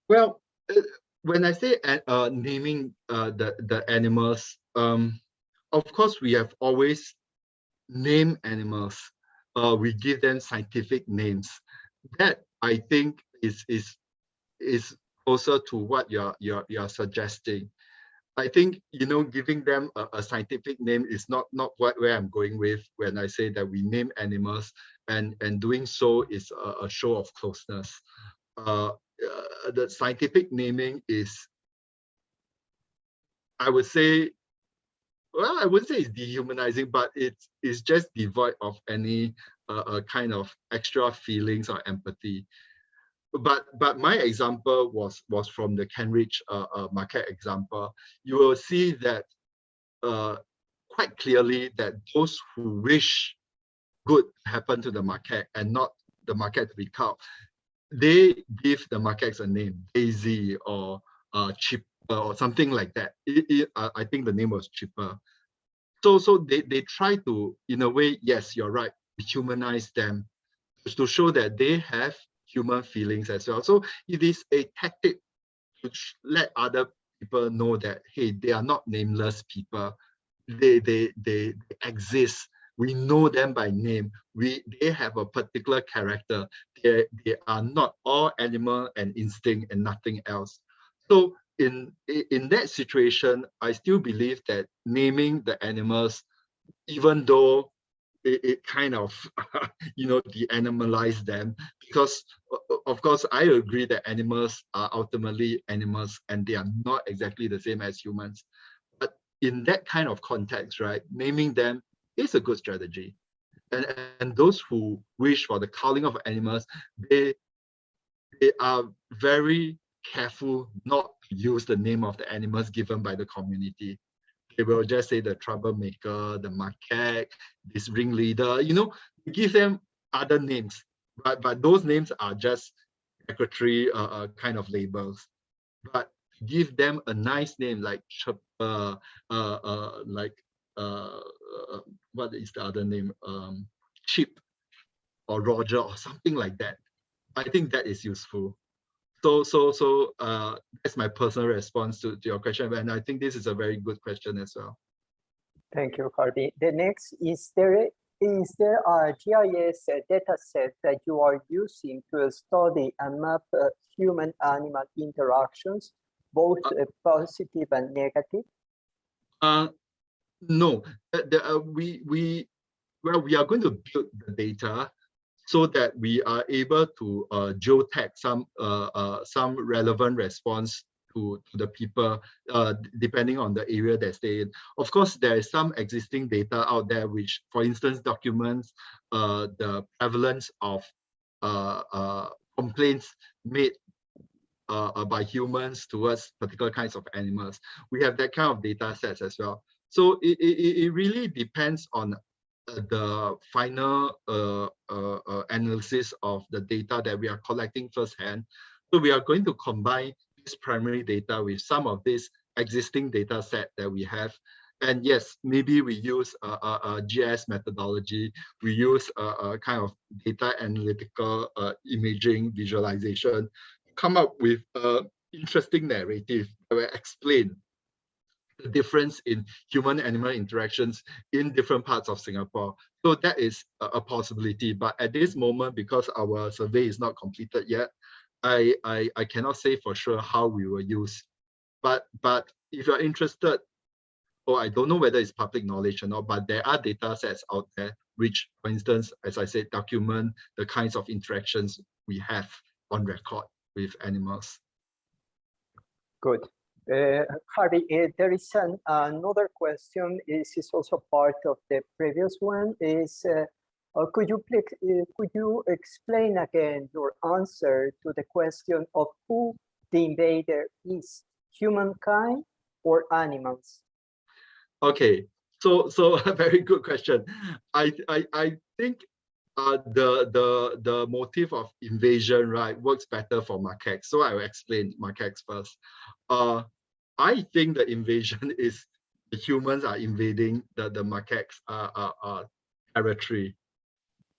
Well, when I say naming the animals, of course we have always named animals. We give them scientific names. That I think is closer to what you're suggesting. I think giving them a scientific name is not where I'm going with when I say that we name animals, and doing so is a show of closeness. The scientific naming is, I would say, well, I wouldn't say it's dehumanizing, but it's just devoid of any kind of extra feelings or empathy. But my example was from the Cambridge market example. You will see that quite clearly that those who wish good happen to the market and not the market to be caught, they give the markets a name, Daisy or Chipper or something like that. I think the name was Chipper. So they try to, in a way, yes, you're right, humanize them to show that they have human feelings as well. So it is a tactic to let other people know that, hey, they are not nameless people. They exist. We know them by name. They have a particular character. They are not all animal and instinct and nothing else. So in that situation, I still believe that naming the animals, even though it kind of de-animalize them, because of course I agree that animals are ultimately animals and they are not exactly the same as humans. But in that kind of context, right, naming them is a good strategy. And those who wish for the culling of animals, they are very careful not to use the name of the animals given by the community. They will just say the troublemaker, the macaque, this ringleader, give them other names. But those names are just secretary kind of labels. But give them a nice name like like what is the other name? Chip or Roger or something like that. I think that is useful. So that's my personal response to your question, and I think this is a very good question as well. Thank you, Harvey. The next is there a GIS data set that you are using to study and map human-animal interactions, both positive and negative? No, we are going to build the data so that we are able to geotag some relevant response to the people, depending on the area they stay in. Of course, there is some existing data out there, which, for instance, documents the prevalence of complaints made by humans towards particular kinds of animals. We have that kind of data sets as well. So it really depends on the final analysis of the data that we are collecting firsthand. So we are going to combine this primary data with some of this existing data set that we have. And yes, maybe we use a GIS methodology. We use a kind of data analytical imaging visualization, come up with an interesting narrative that will explain the difference in human-animal interactions in different parts of Singapore. So that is a possibility. But at this moment, because our survey is not completed yet, I cannot say for sure how we will use. But if you're interested, or I don't know whether it's public knowledge or not, but there are data sets out there which, for instance, as I said, document the kinds of interactions we have on record with animals. Good. Harvey, there is another question. This is also part of the previous one. Is could you explain again your answer to the question of who the invader is, humankind or animals? Okay, so a very good question. I think the motif of invasion, right, works better for macaques. So I will explain macaques first. I think the invasion is the humans are invading the macaques territory,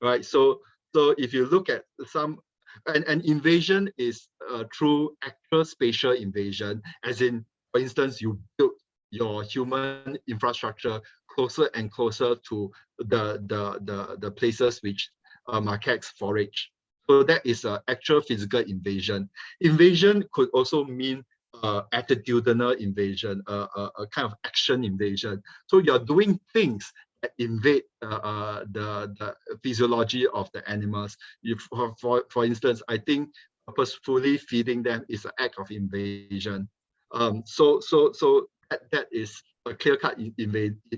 right? So if you look at some, and invasion is through actual spatial invasion, as in, for instance, you build your human infrastructure closer and closer to the places which macaques forage. So that is an actual physical invasion. Invasion could also mean attitudinal invasion, a kind of action invasion. So you're doing things that invade the physiology of the animals. For instance, I think purposefully feeding them is an act of invasion. So that is a clear-cut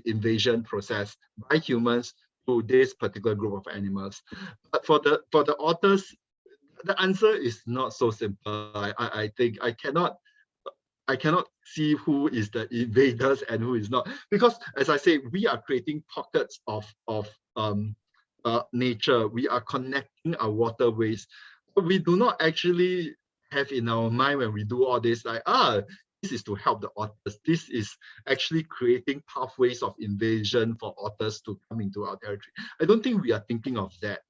invasion process by humans to this particular group of animals. But for the otters, the answer is not so simple. I think I cannot see who is the invaders and who is not, because as I say, we are creating pockets of nature. We are connecting our waterways. But we do not actually have in our mind when we do all this, like, this is to help the otters. This is actually creating pathways of invasion for otters to come into our territory. I don't think we are thinking of that.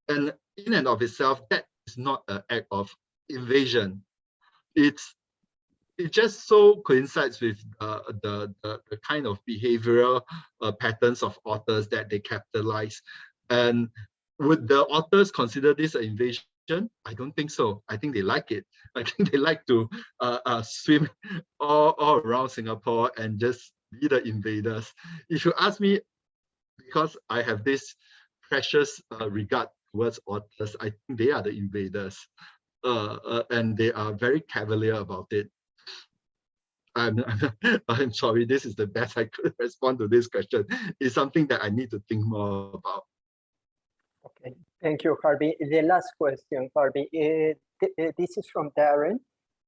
And in and of itself, that is not an act of invasion. It just so coincides with the kind of behavioral patterns of otters that they capitalize. And would the otters consider this an invasion? I don't think so. I think they like it. I think they like to swim all around Singapore and just be the invaders. If you ask me, because I have this precious regard towards otters, I think they are the invaders. And they are very cavalier about it. I'm sorry, this is the best I could respond to this question. It's something that I need to think more about. Okay, thank you, Harvey. The last question, Harvey, this is from Darren.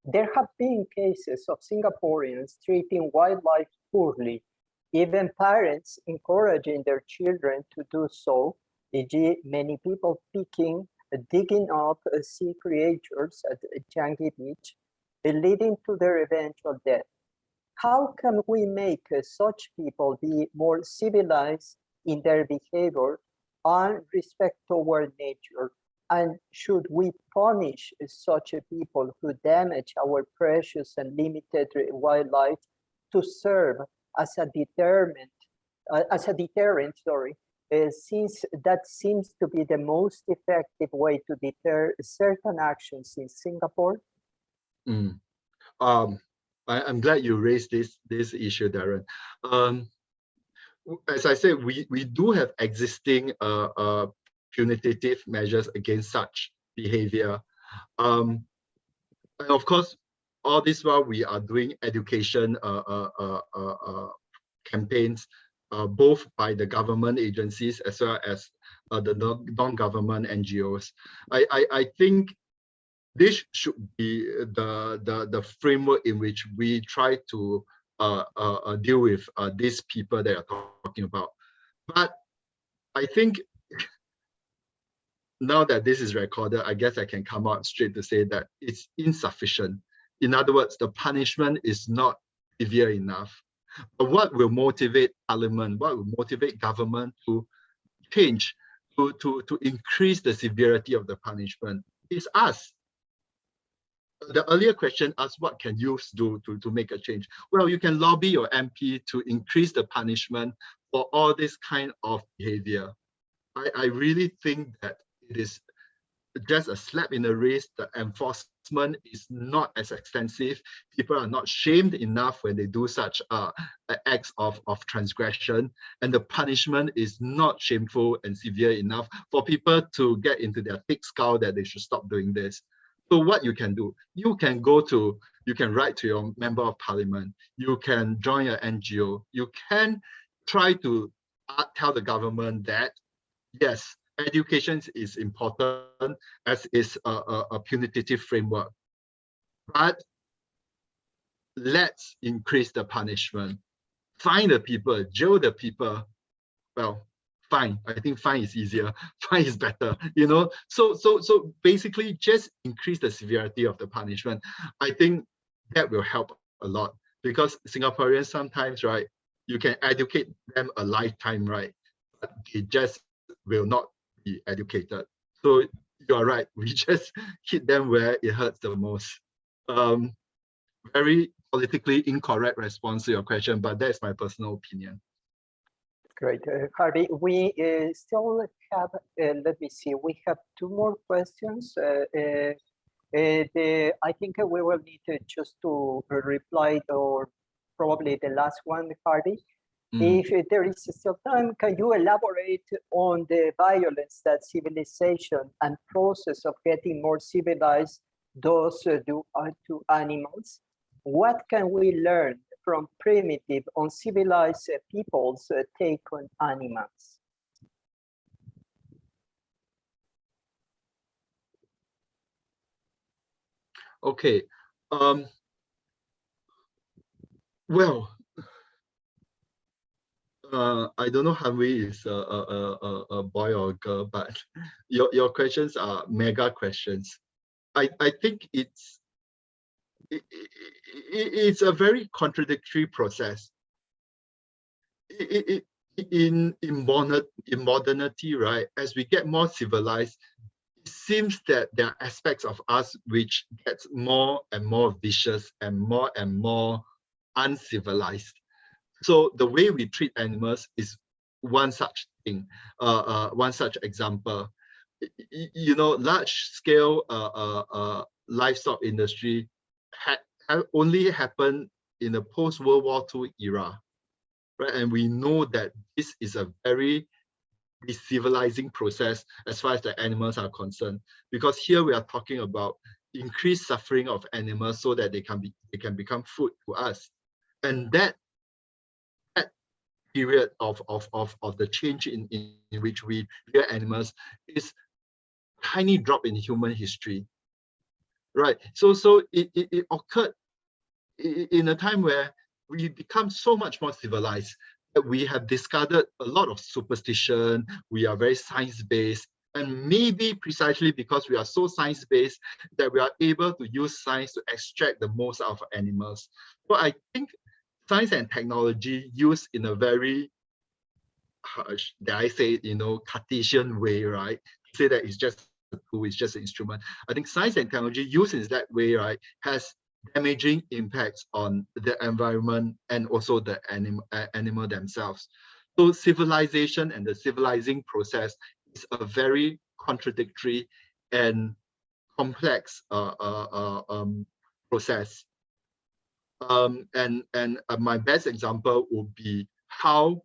There have been cases of Singaporeans treating wildlife poorly, even parents encouraging their children to do so, e.g. many people digging up sea creatures at Changi Beach, leading to their eventual death. How can we make such people be more civilized in their behavior and respect toward nature? And should we punish such people who damage our precious and limited wildlife to serve as a deterrent, since that seems to be the most effective way to deter certain actions in Singapore? I'm glad you raised this issue, Darren. As I said, we do have existing punitive measures against such behavior. And of course, all this while we are doing education campaigns, both by the government agencies as well as the non-government NGOs. I think this should be the framework in which we try to deal with these people that you're talking about. But I think now that this is recorded, I guess I can come out straight to say that it's insufficient. In other words, the punishment is not severe enough. But what will motivate Parliament, what will motivate government to change, to increase the severity of the punishment is us. The earlier question asked, what can youths do to make a change? Well, you can lobby your MP to increase the punishment for all this kind of behavior. I really think that it is just a slap in the wrist. The enforcement is not as extensive. People are not shamed enough when they do such acts of transgression, and the punishment is not shameful and severe enough for people to get into their thick skull that they should stop doing this. So what you can do, you can write to your member of parliament, you can join an NGO, you can try to tell the government that, yes, education is important, as is a punitive framework, but let's increase the punishment. Fine the people, jail the people. Well, fine. I think fine is easier. Fine is better, you know. So basically just increase the severity of the punishment. I think that will help a lot, because Singaporeans sometimes, right, you can educate them a lifetime, right, but they just will not be educated. So you're right, we just hit them where it hurts the most. Very politically incorrect response to your question, but that's my personal opinion. Great. Harvey, we still have, let me see, we have 2 more questions. I think we will need just to reply, or probably the last one, Harvey. If there is still time, can you elaborate on the violence that civilization and process of getting more civilized does do to animals? What can we learn from primitive, uncivilized people's take on animals? Okay. Well, I don't know Harvey is a boy or a girl, but your questions are mega questions. I think it's a very contradictory process. In modernity, right, as we get more civilized, it seems that there are aspects of us which gets more and more vicious and more uncivilized. So the way we treat animals is one such thing, one such example. You know, large-scale livestock industry only happened in the post-World War II era, right? And we know that this is a very decivilizing process as far as the animals are concerned, because here we are talking about increased suffering of animals so that they can become food to us, and that period of the change in which we rear animals is a tiny drop in human history, right? So it occurred in a time where we become so much more civilized, that we have discarded a lot of superstition. We are very science-based, and maybe precisely because we are so science-based that we are able to use science to extract the most out of animals. So I think science and technology used in a very, dare I say, you know, Cartesian way, right? Say that it's just a tool, it's just an instrument. I think science and technology used in that way, right, has damaging impacts on the environment and also the animal themselves. So civilization and the civilizing process is a very contradictory and complex process. My best example would be how,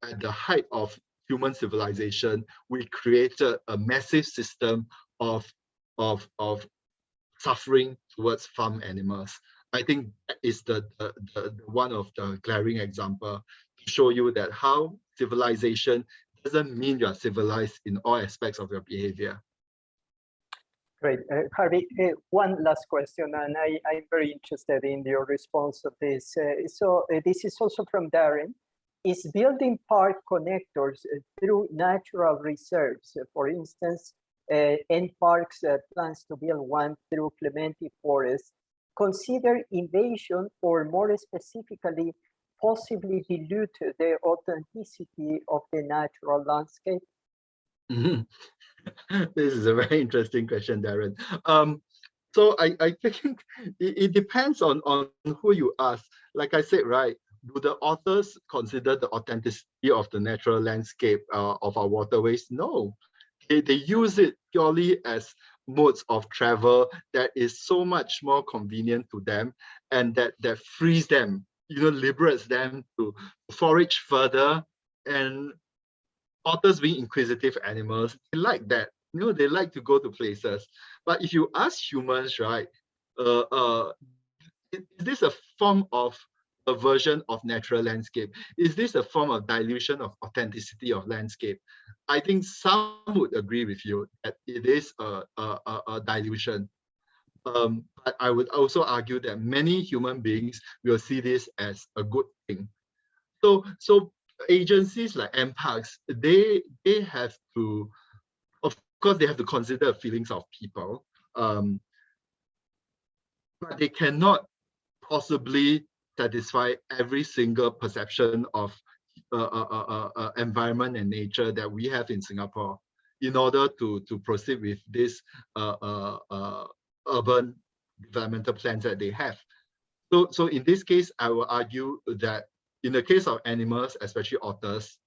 at the height of human civilization, we created a massive system of suffering towards farm animals. I think that is the one of the glaring example to show you that how civilization doesn't mean you are civilized in all aspects of your behavior. Great. Harvey, one last question, and I'm very interested in your response to this. This is also from Darren. Is building park connectors through natural reserves, for instance, NParks plans to build one through Clementi Forest, consider invasion, or more specifically, possibly dilute the authenticity of the natural landscape? This is a very interesting question, Darren. So I think it depends on who you ask. Like I said, right, do the authors consider the authenticity of the natural landscape of our waterways? No. They use it purely as modes of travel that is so much more convenient to them, and that frees them, you know, liberates them to forage further. And otters, being inquisitive animals, they like that. You know, they like to go to places. But if you ask humans, right, is this a form of a version of natural landscape? Is this a form of dilution of authenticity of landscape? I think some would agree with you that it is a dilution. But I would also argue that many human beings will see this as a good thing. So agencies like MParks, they have to, of course, they have to consider feelings of people, but they cannot possibly satisfy every single perception of environment and nature that we have in Singapore in order to proceed with this urban developmental plans that they have. So in this case, I will argue that in the case of animals, especially otters,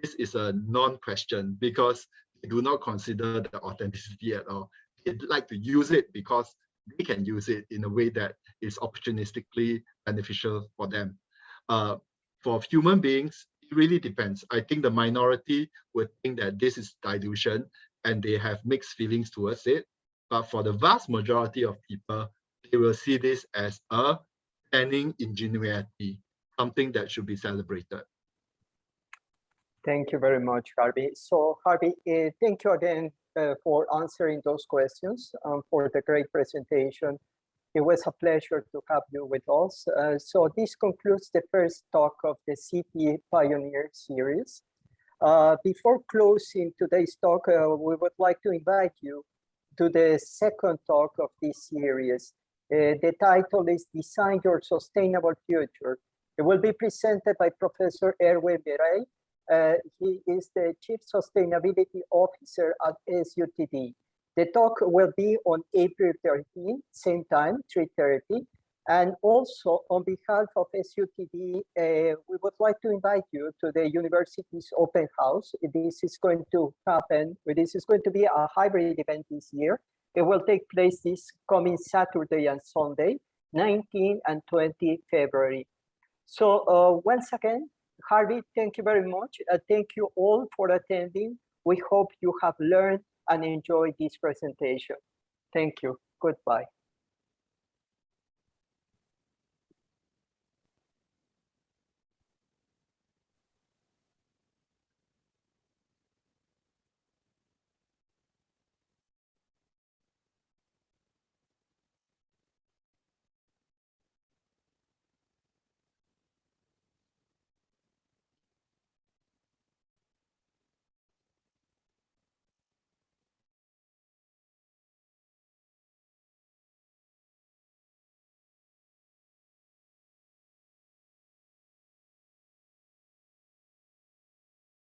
this is a non-question because they do not consider the authenticity at all. They like to use it because they can use it in a way that is opportunistically beneficial for them. For human beings, it really depends. I think the minority would think that this is dilution and they have mixed feelings towards it. But for the vast majority of people, they will see this as a planning ingenuity, something that should be celebrated. Thank you very much, Harvey. So Harvey, thank you again for answering those questions, for the great presentation. It was a pleasure to have you with us. So this concludes the first talk of the City Pioneer series. Before closing today's talk, we would like to invite you to the second talk of this series. The title is Design Your Sustainable Future. It will be presented by Professor Erwin Berey. He is the Chief Sustainability Officer at SUTD. The talk will be on April 13, same time, 3:30. And also on behalf of SUTD, we would like to invite you to the university's open house. This is going to happen, this is going to be a hybrid event this year. It will take place this coming Saturday and Sunday, 19 and 20 February. So once again, Harvey, thank you very much. Thank you all for attending. We hope you have learned and enjoyed this presentation. Thank you. Goodbye.